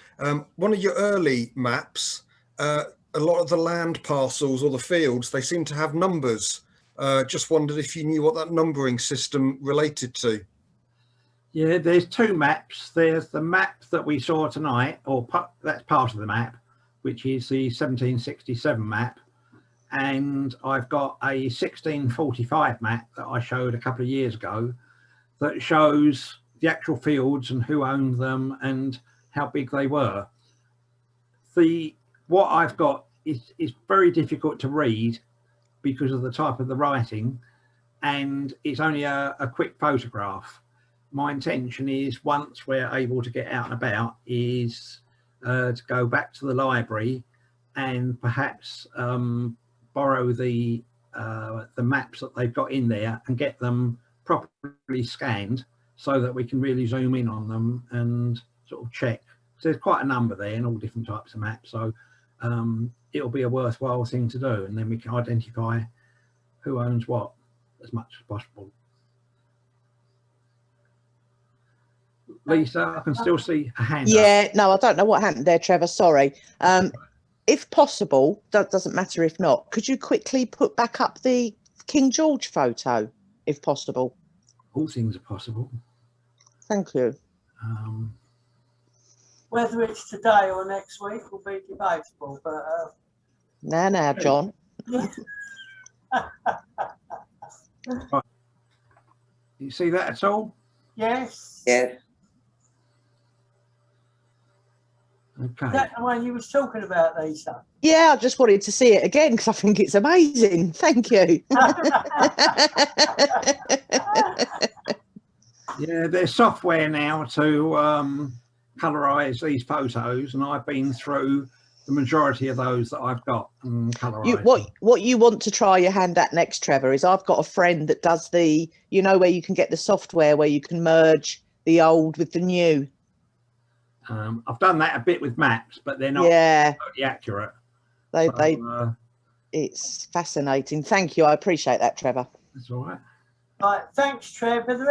One of your early maps, a lot of the land parcels or the fields, they seem to have numbers. Just wondered if you knew what that numbering system related to. Yeah, there's two maps. There's the map that we saw tonight, or that's part of the map, which is the 1767 map. And I've got a 1645 map that I showed a couple of years ago that shows the actual fields and who owned them and how big they were. The what I've got is very difficult to read because of the type of the writing, and it's only a quick photograph. My intention is, once we're able to get out and about, is to go back to the library and perhaps borrow the maps that they've got in there and get them properly scanned so that we can really zoom in on them and sort of check. So there's quite a number there and all different types of maps, so it'll be a worthwhile thing to do, and then we can identify who owns what as much as possible. Lisa, I can still see a hand Yeah, up. no, I don't know what happened there, Trevor. Sorry. If possible, doesn't matter if not, could you quickly put back up the King George photo, if possible? All things are possible. Thank you. Whether it's today or next week will be debatable, but Now, John. Right. You see that at all? Yes. Yes. Okay. Is that the one you was talking about, Lisa? Yeah, I just wanted to see it again because I think it's amazing. Thank you. Yeah, there's software now to colorize these photos, and I've been through the majority of those that I've got and colorized. What you want to try your hand at next, Trevor, is I've got a friend that does the, you know, where you can get the software where you can merge the old with the new. I've done that a bit with maps, but they're not totally accurate. It's fascinating. Thank you. I appreciate that, Trevor. That's all right. Right, thanks, Trev. Are there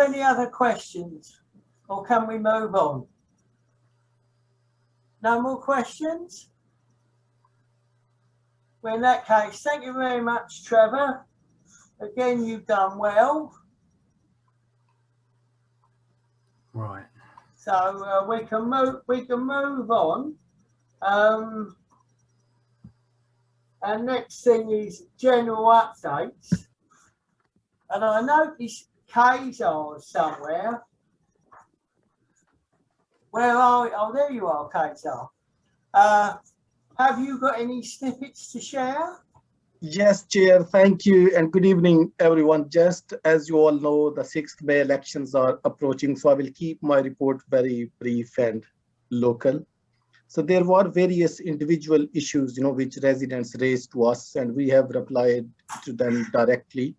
any other questions, or can we move on? No more questions? Well, in that case, thank you very much, Trevor. Again, you've done well. Right. So we can move on. Our next thing is general updates, and I noticed Kazar somewhere. Where are we? Oh, there you are, Kazar. Have you got any snippets to share? Yes, Chair. Thank you, and good evening, everyone. Just as you all know, the 6th May elections are approaching, so I will keep my report very brief and local. So there were various individual issues, which residents raised to us, and we have replied to them directly.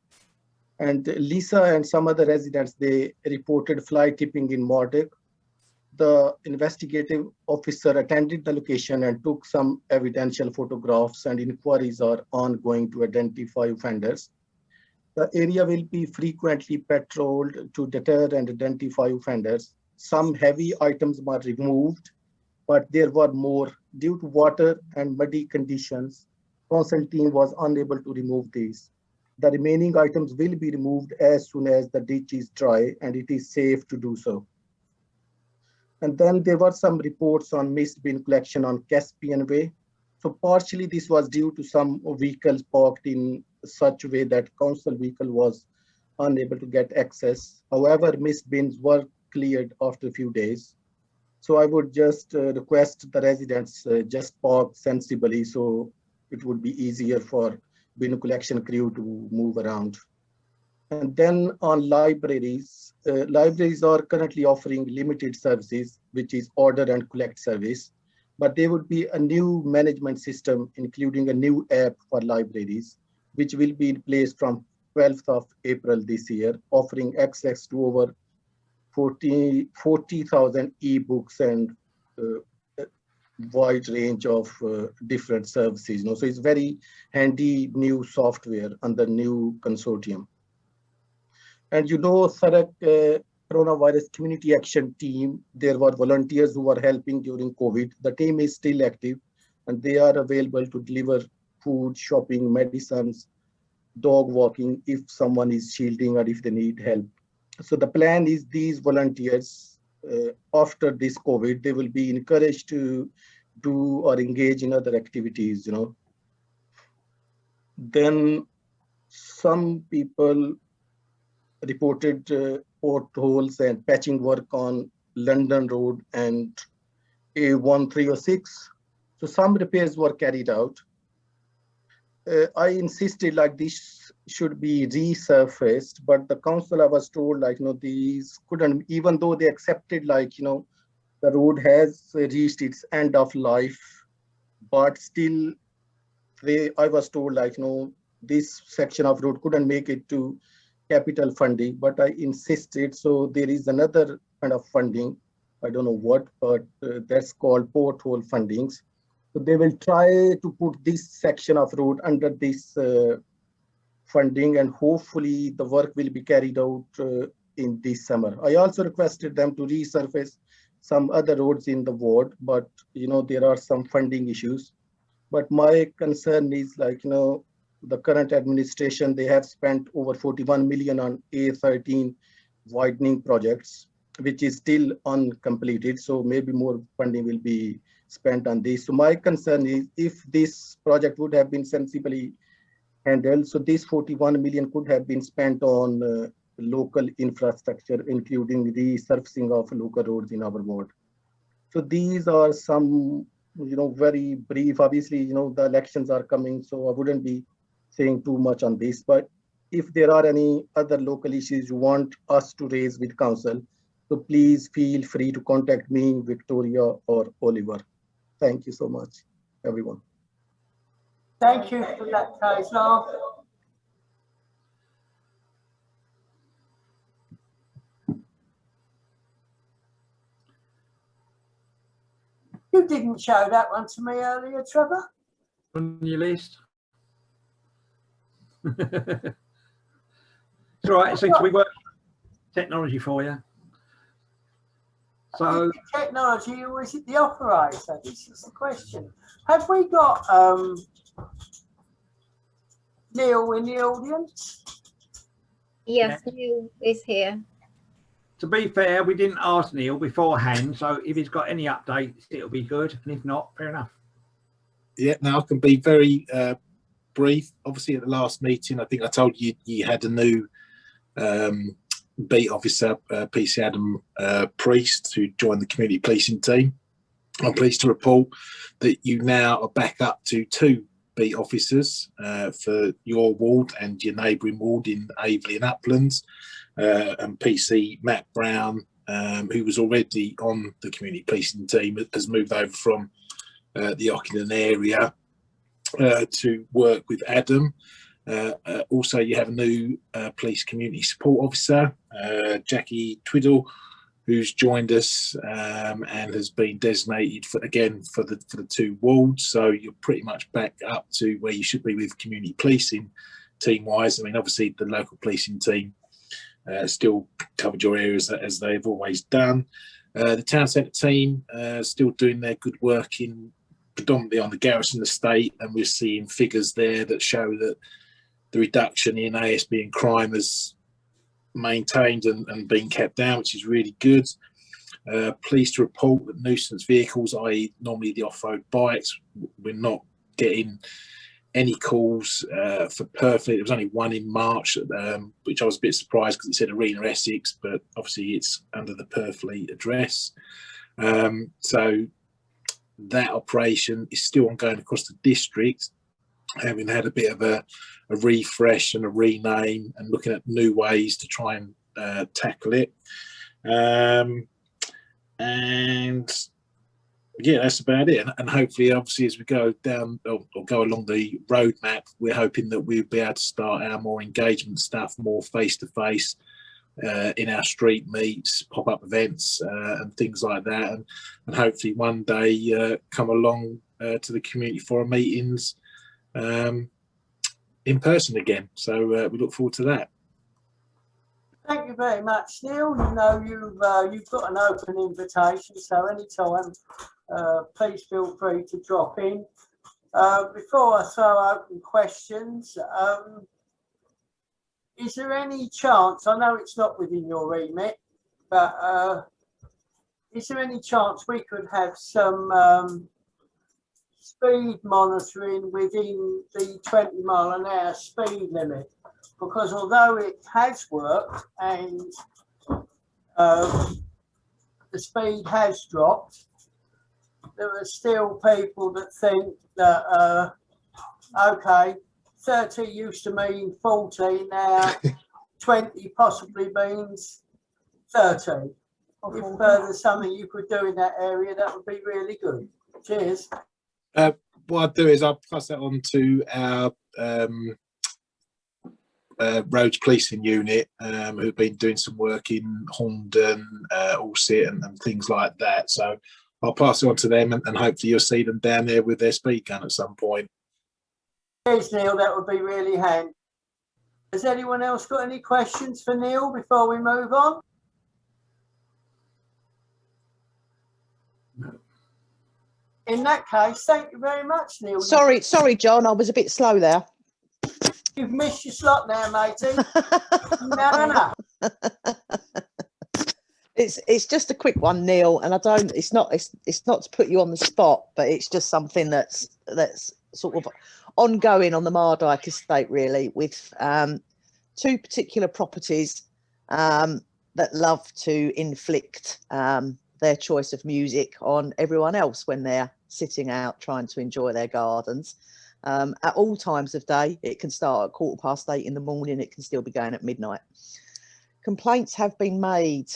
And Lisa and some other residents, they reported fly tipping in Mordek. The investigative officer attended the location and took some evidential photographs, and inquiries are ongoing to identify offenders. The area will be frequently patrolled to deter and identify offenders. Some heavy items were removed, but there were more. Due to water and muddy conditions, council team was unable to remove these. The remaining items will be removed as soon as the ditch is dry and it is safe to do so. And then there were some reports on missed bin collection on Caspian Way. So partially this was due to some vehicles parked in such a way that council vehicle was unable to get access. However, missed bins were cleared after a few days. So I would just request the residents just park sensibly, so it would be easier for bin collection crew to move around. And then on libraries, libraries are currently offering limited services, which is order and collect service, but there would be a new management system, including a new app for libraries, which will be in place from 12th of April this year, offering access to over 40,000 ebooks and wide range of different services. So it's very handy new software under new consortium. And Sarak coronavirus community action team, there were volunteers who were helping during COVID. The team is still active and they are available to deliver food, shopping, medicines, dog walking if someone is shielding or if they need help. So the plan is these volunteers, after this COVID, they will be encouraged to do or engage in other activities, Then some people reported potholes and patching work on London Road and A1306. So some repairs were carried out. I insisted like this should be resurfaced, but the council, I was told like, these couldn't, even though they accepted like, the road has reached its end of life, but still I was told like, this section of road couldn't make it to capital funding, but I insisted. So there is another kind of funding. I don't know what, but that's called porthole fundings. So they will try to put this section of road under this funding, and hopefully the work will be carried out in this summer. I also requested them to resurface some other roads in the ward, but there are some funding issues. But my concern is like, the current administration, they have spent over 41 million on A13 widening projects, which is still uncompleted. So maybe more funding will be spent on this. So my concern is if this project would have been sensibly handled, so this 41 million could have been spent on local infrastructure, including the resurfacing of local roads in our ward. So these are some, very brief, obviously, the elections are coming, so I wouldn't be saying too much on this, but if there are any other local issues you want us to raise with council, so please feel free to contact me, Victoria or Oliver. Thank you so much, everyone. Thank you for that, Kaiser. You didn't show that one to me earlier, Trevor. On your list. It's all right. It seems to be working. Technology for you. So technology, or is it the operator? This is the question. Have we got Neil in the audience? Yes, Neil is here. To be fair, we didn't ask Neil beforehand, so if he's got any updates, it'll be good, and if not, fair enough. Yeah, now I can be very brief. Obviously, at the last meeting, I think I told you you had a new beat officer, PC Adam Priest, who joined the community policing team. I'm pleased to report that you now are back up to 2 beat officers for your ward and your neighbouring ward in Aveley and Uplands. And PC Matt Brown, who was already on the community policing team, has moved over from the Ockenden area to work with Adam. Also, you have a new police community support officer, Jackie Twiddle, who's joined us and has been designated for the 2 wards. So you're pretty much back up to where you should be with community policing team-wise. I mean, obviously the local policing team still covered your areas as they've always done. The town centre team still doing their good work predominantly on the garrison estate, and we're seeing figures there that show that the reduction in ASB and crime has maintained and been kept down, which is really good. Pleased to report that nuisance vehicles, i.e. normally the off-road bikes, we're not getting any calls for Purfleet. There was only one in March, which I was a bit surprised because it said Arena Essex, but obviously it's under the Purfleet address. So that operation is still ongoing across the district, having had a bit of a refresh and a rename and looking at new ways to try and tackle it. And yeah, that's about it. And hopefully, obviously, as we go down or go along the roadmap, we're hoping that we'll be able to start our more engagement stuff more face-to-face in our street meets, pop-up events and things like that. And hopefully one day come along to the community forum meetings in person again. So we look forward to that. Thank you very much, Neil. You know, you've got an open invitation, so anytime, please feel free to drop in. Before I throw open questions, is there any chance, I know it's not within your remit, but is there any chance we could have some speed monitoring within the 20-mile-an-hour speed limit? Because although it has worked and the speed has dropped, there are still people that think that, okay, 30 used to mean 40, now 20 possibly means 30. If there's something you could do in that area, that would be really good. Cheers. What I'll do is I'll pass that on to our roads policing unit, who've been doing some work in Horndon, Alsett and things like that. So I'll pass it on to them, and hopefully you'll see them down there with their speed gun at some point. Cheers, Neil. That would be really handy. Has anyone else got any questions for Neil before we move on? In that case, thank you very much, Neil. Sorry, John, I was a bit slow there. You've missed your slot now, matey. No. It's just a quick one, Neil, and it's not to put you on the spot, but it's just something that's sort of ongoing on the Mardyke estate, really, with two particular properties that love to inflict their choice of music on everyone else when they're sitting out trying to enjoy their gardens. At all times of day. It can start at 8:15 in the morning, it can still be going at midnight. Complaints have been made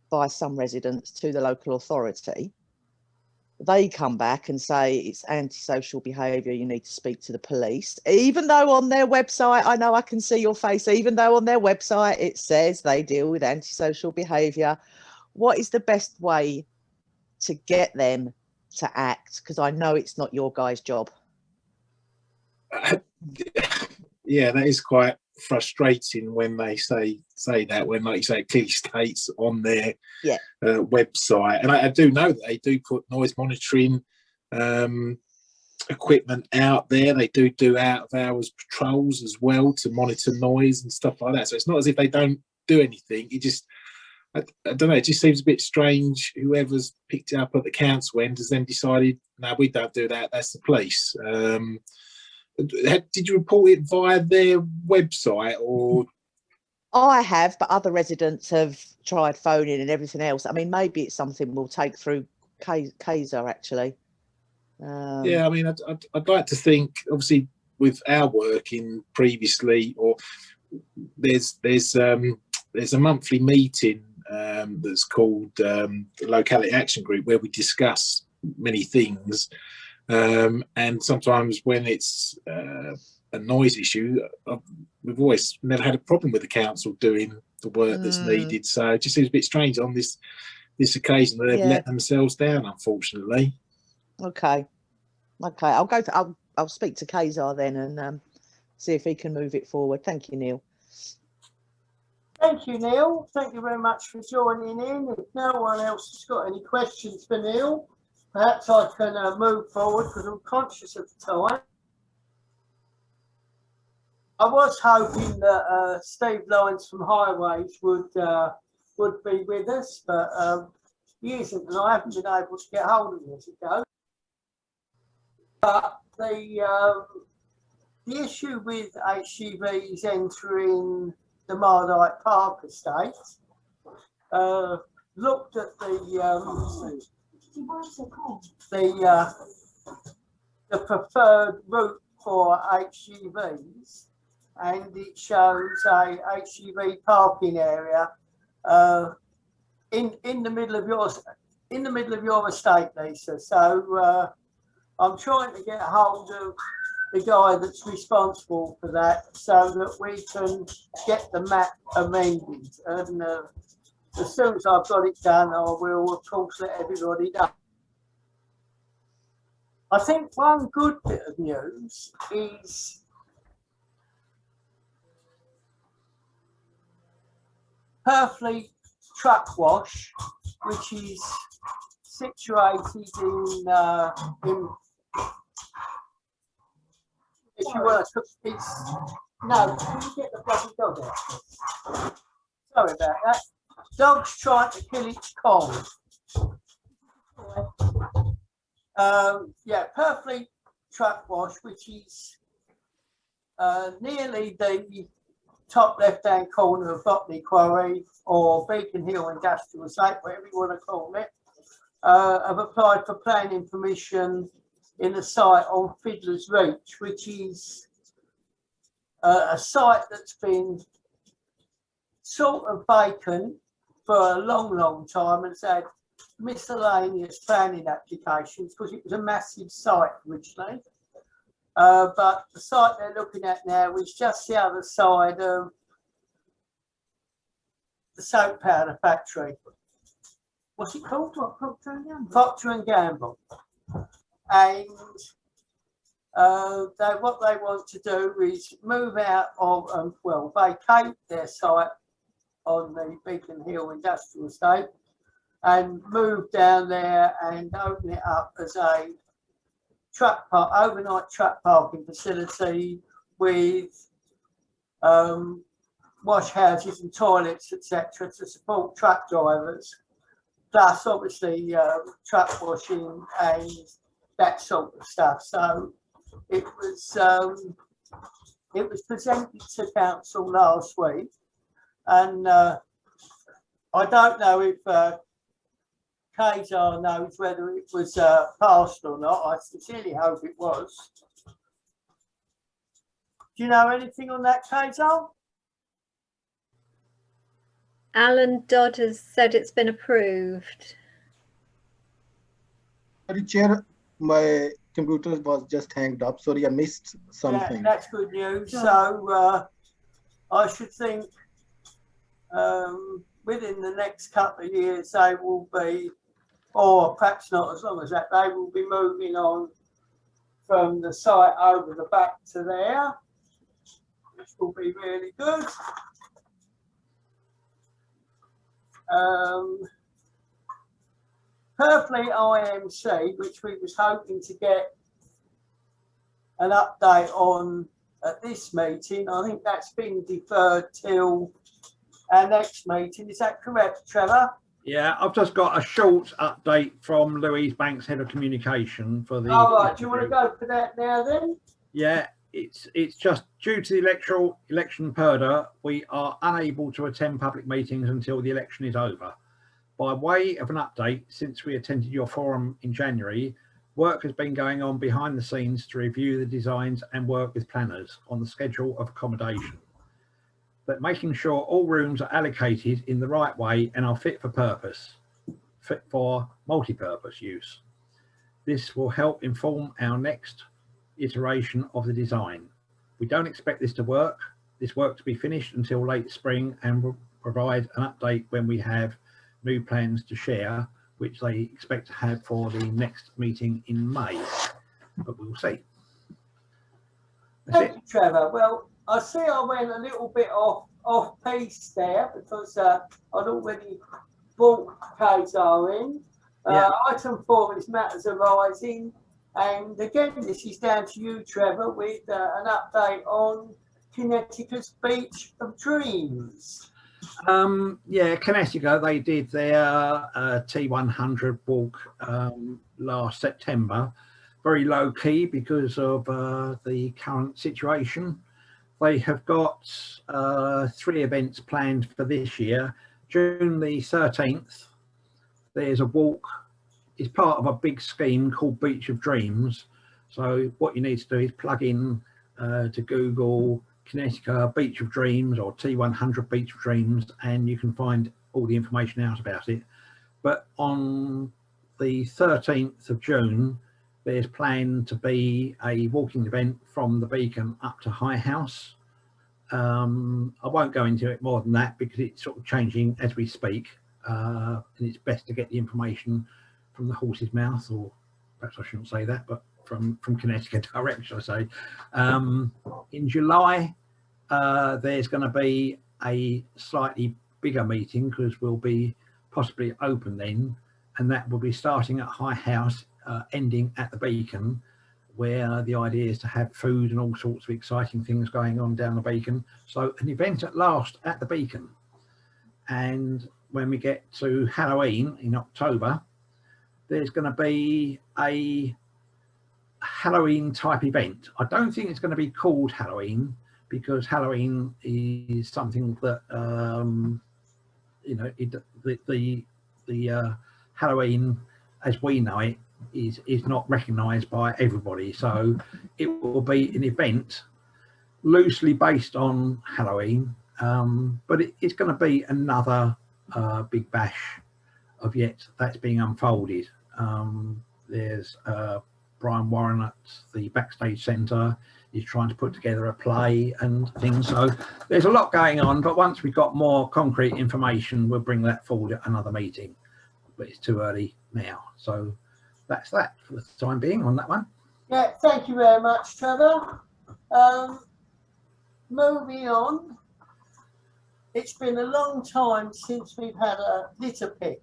by some residents to the local authority. They come back and say it's antisocial behaviour, you need to speak to the police, even though on their website, I know I can see your face, even though on their website it says they deal with antisocial behaviour. What is the best way to get them to act? Because I know it's not your guys' job. Yeah, that is quite frustrating when they say that, when, like you say, it clearly states on their website. And I do know that they do put noise monitoring equipment out there. They do out of hours patrols as well to monitor noise and stuff like that. So it's not as if they don't do anything. It just, I don't know, it just seems a bit strange. Whoever's picked it up at the council end has then decided, no, we don't do that, that's the police. Did you report it via their website or? I have, but other residents have tried phoning and everything else. I mean, maybe it's something we'll take through Kaiser, actually. Yeah, I mean, I'd like to think, obviously, with our working previously, or there's a monthly meeting that's called the Locality Action Group, where we discuss many things. And sometimes when it's a noise issue, we've always never had a problem with the council doing the work that's needed. So it just seems a bit strange on this occasion that they've let themselves down, unfortunately. Okay. I'll speak to Kaiser then and see if he can move it forward. Thank you, Neil. Thank you, Neil. Thank you very much for joining in. If no one else has got any questions for Neil, perhaps I can move forward because I'm conscious of the time. I was hoping that Steve Lyons from Highways would be with us, but he isn't, and I haven't been able to get hold of him as it goes. But the issue with HGVs entering the Mardyke Park estate, looked at the preferred route for HGVs, and it shows a HGV parking area in the middle of your estate, Lisa. So I'm trying to get hold of the guy that's responsible for that so that we can get the map amended. And as soon as I've got it done, I will, of course, let everybody know. I think one good bit of news is Purfleet Truck Wash, which is situated in if you were to, it's, no, can you get the bloody dog out? Sorry about that. Dog's trying to kill its cold. Yeah, Purfleet Truck Wash, which is nearly the top left-hand corner of Botany Quarry or Beacon Hill Industrial Estate, whatever you want to call it. have applied for planning permission in a site on Fiddler's Reach, which is a site that's been sort of vacant for a long time and has had miscellaneous planning applications because it was a massive site originally. But the site they're looking at now is just the other side of the soap powder factory. What's it called? What, Procter and Gamble? Procter and Gamble. And what they want to do is move out of, well, vacate their site on the Beacon Hill Industrial Estate and move down there and open it up as a truck park, overnight truck parking facility with wash houses and toilets, etc., to support truck drivers, plus obviously truck washing and that sort of stuff. So it was presented to council last week, and I don't know if Kazar knows whether it was passed or not. I sincerely hope it was. Do you know anything on that, Kazar? Alan Dodd has said it's been approved. Sorry, Chair, my computer was just hanged up. Sorry, I missed something. Yeah, that's good news. So I should think within the next couple of years they will be, or perhaps not as long as that, they will be moving on from the site over the back to there, which will be really good. Purfleet IMC, which we was hoping to get an update on at this meeting, I think that's been deferred till our next meeting. Is that correct, Trevor? Yeah, I've just got a short update from Louise Banks, Head of Communication for the. All right, do you want to go for that now then? Yeah, it's just due to the election purdah, we are unable to attend public meetings until the election is over. By way of an update, since we attended your forum in January, work has been going on behind the scenes to review the designs and work with planners on the schedule of accommodation, but making sure all rooms are allocated in the right way and are fit for purpose, fit for multi-purpose use. This will help inform our next iteration of the design. We don't expect this work to be finished until late spring, and will provide an update when we have new plans to share, which they expect to have for the next meeting in May, but we'll see. Thank you, Trevor. Well, I see I went a little bit off piece there because I'd already brought Kazar in. Item 4 is matters arising. And again, this is down to you, Trevor, with an update on Connecticut's Beach of Dreams. Yeah, Connecticut, they did their T100 walk last September. Very low key because of the current situation. They have got 3 events planned for this year. June the 13th, there's a walk. It's part of a big scheme called Beach of Dreams. So what you need to do is plug in to Google Connecticut Beach of Dreams or T100 Beach of Dreams, and you can find all the information out about it. But on the 13th of June, there's planned to be a walking event from the Beacon up to High House. I won't go into it more than that because it's sort of changing as we speak, and it's best to get the information from the horse's mouth, or perhaps I shouldn't say that, but from Connecticut direct, should I say. In July, there's going to be a slightly bigger meeting because we'll be possibly open then, and that will be starting at High House, ending at the Beacon, where the idea is to have food and all sorts of exciting things going on down the Beacon. So an event at last at the Beacon. And when we get to Halloween in October, there's going to be a Halloween type event. I don't think it's going to be called Halloween because Halloween is something that you know, the Halloween as we know it, is not recognised by everybody. So it will be an event loosely based on Halloween, but it's going to be another big bash of yet that's being unfolded. There's Brian Warren at the Backstage Centre. He's trying to put together a play and things. So there's a lot going on, but once we've got more concrete information, we'll bring that forward at another meeting. But it's too early now. So that's that for the time being on that one. Yeah, thank you very much, Trevor. Moving on. It's been a long time since we've had a litter pick.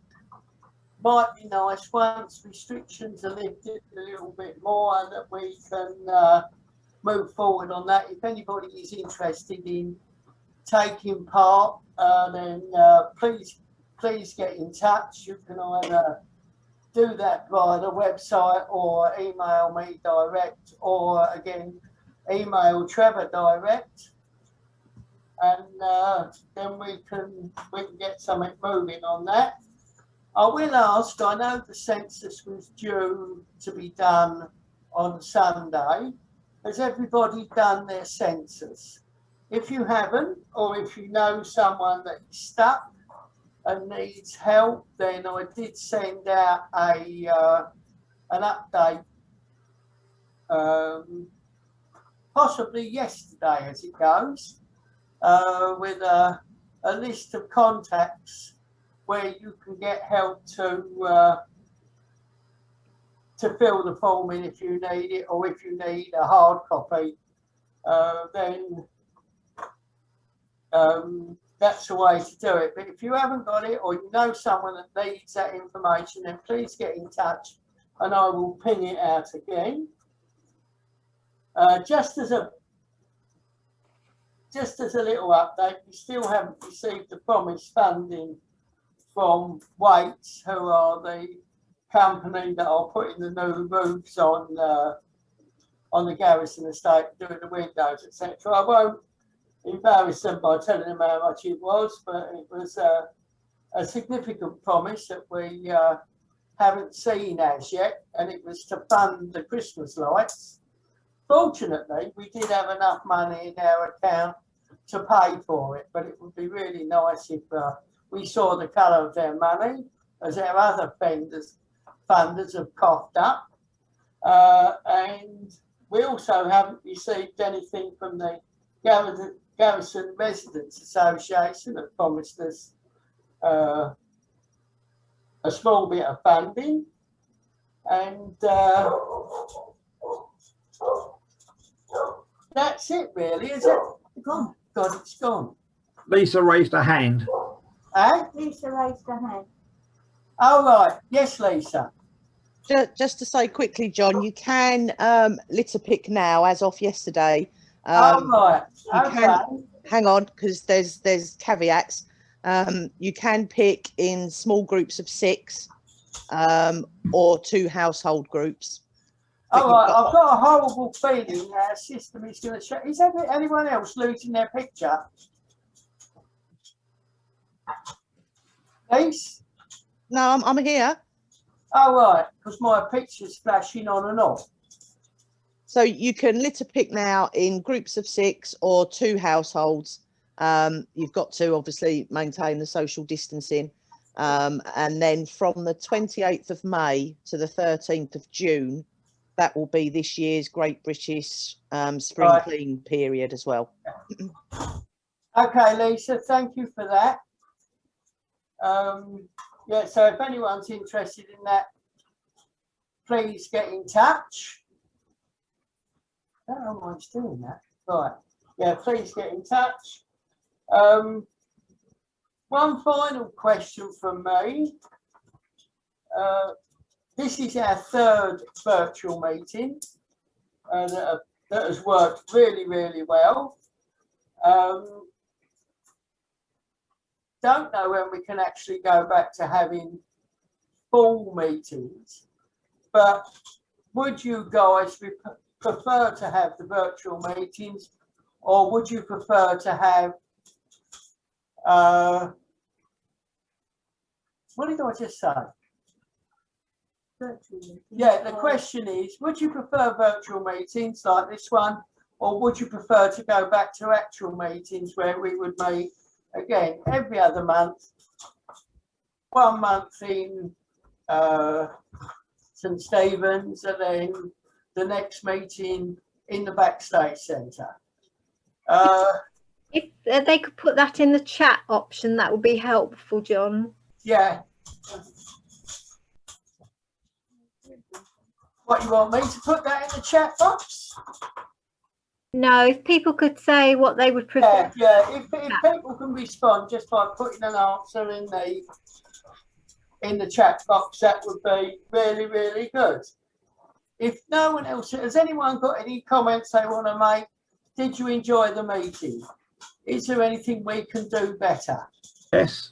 Might be nice once restrictions are lifted a little bit more and that we can move forward on that. If anybody is interested in taking part, then please get in touch. You can either do that via the website or email me direct, or again email Trevor direct, and then we can get something moving on that. I will ask, I know the census was due to be done on Sunday. Has everybody done their census? If you haven't, or if you know someone that is stuck and needs help, then I did send out an update, possibly yesterday as it goes, with a list of contacts where you can get help to fill the form in if you need it, or if you need a hard copy, then that's the way to do it. But if you haven't got it, or you know someone that needs that information, then please get in touch and I will ping it out again. Just as a little update, we still haven't received the promised funding from Waits, who are the company that are putting the new roofs on the Garrison estate, doing the windows, etc. I won't embarrass them by telling them how much it was, but it was a significant promise that we haven't seen as yet, and it was to fund the Christmas lights. Fortunately, we did have enough money in our account to pay for it, but it would be really nice if we saw the colour of their money, as our other funders have coughed up. And we also haven't received anything from the Garrison Residents Association that promised us a small bit of funding. And that's it really, is it? Gone. God, it's gone. Lisa raised her hand. Eh? Lisa raised her hand. Oh, right. Yes, Lisa. Just to say quickly, John, you can litter pick now as of yesterday. Oh, right. Okay. Hang on, because there's caveats. You can pick in small groups of 6 or 2 household groups. All right, I've got a horrible feeling our system is going to show. Is there anyone else losing their picture? Please? No, I'm here. Oh, right, because my picture's flashing on and off. So you can litter pick now in groups of 6 or 2 households. You've got to obviously maintain the social distancing. And then from the 28th of May to the 13th of June, that will be this year's Great British Spring Clean period as well. Okay, Lisa, thank you for that. Yeah, so if anyone's interested in that, please get in touch. I don't know why it's doing that. Right, yeah, please get in touch. One final question from me. This is our 3rd virtual meeting that has worked really, really well. Don't know when we can actually go back to having full meetings, but would you guys prefer to have the virtual meetings, or would you prefer to have what did I just say? Yeah, the question is, would you prefer virtual meetings like this one, or would you prefer to go back to actual meetings where we would meet again every other month, 1 month in St Stephen's, and then the next meeting in the Backstage Centre? If they could put that in the chat option, that would be helpful, John. Yeah. What, you want me to put that in the chat box? No, if people could say what they would prefer. Yeah. If people can respond just by putting an answer in the chat box, that would be really, really good. If no one else, has anyone got any comments they want to make? Did you enjoy the meeting? Is there anything we can do better? Yes.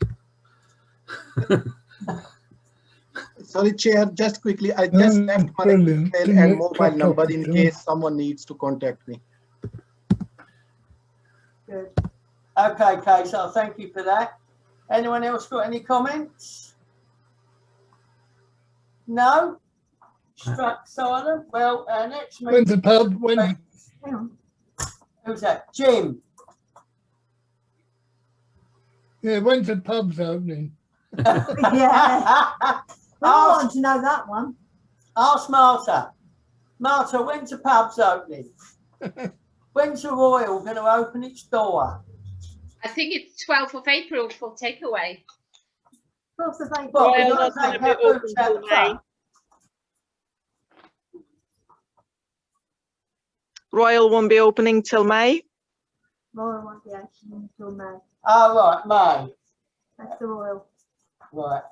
Sorry, Chair, just quickly, I just left my email and mobile number in case someone needs to contact me. Good. Okay, Kay, so thank you for that. Anyone else got any comments? No? Struck silent. Well, our next meeting. When's the pub? When? Hang on. Who's that? Jim. Yeah, when's the pub's opening? Yeah. I want to know that one. Ask Martha. Martha, when's the pub's opening? When's the Royal going to open its door? I think it's 12th of April for takeaway. 12th of April. Well, Royal we're not not gonna be open till May. Royal won't be opening till May. Royal won't be opening until May. Oh, right, May. That's the Royal. Right.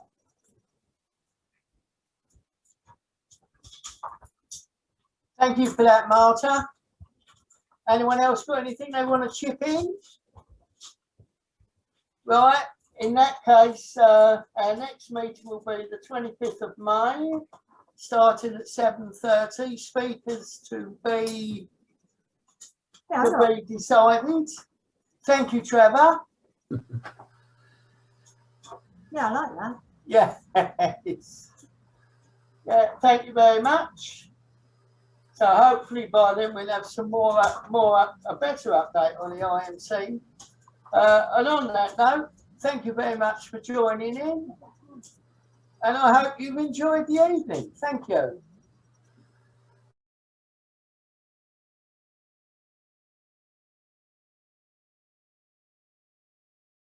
Thank you for that, Martha. Anyone else got anything they want to chip in? Right, in that case, our next meeting will be the 25th of May, starting at 7:30. Speakers to be decided. Thank you, Trevor. Yeah, I like that. Yeah. Yeah, thank you very much. So hopefully by then we'll have some a better update on the IMC. And on that note, thank you very much for joining in. And I hope you've enjoyed the evening. Thank you.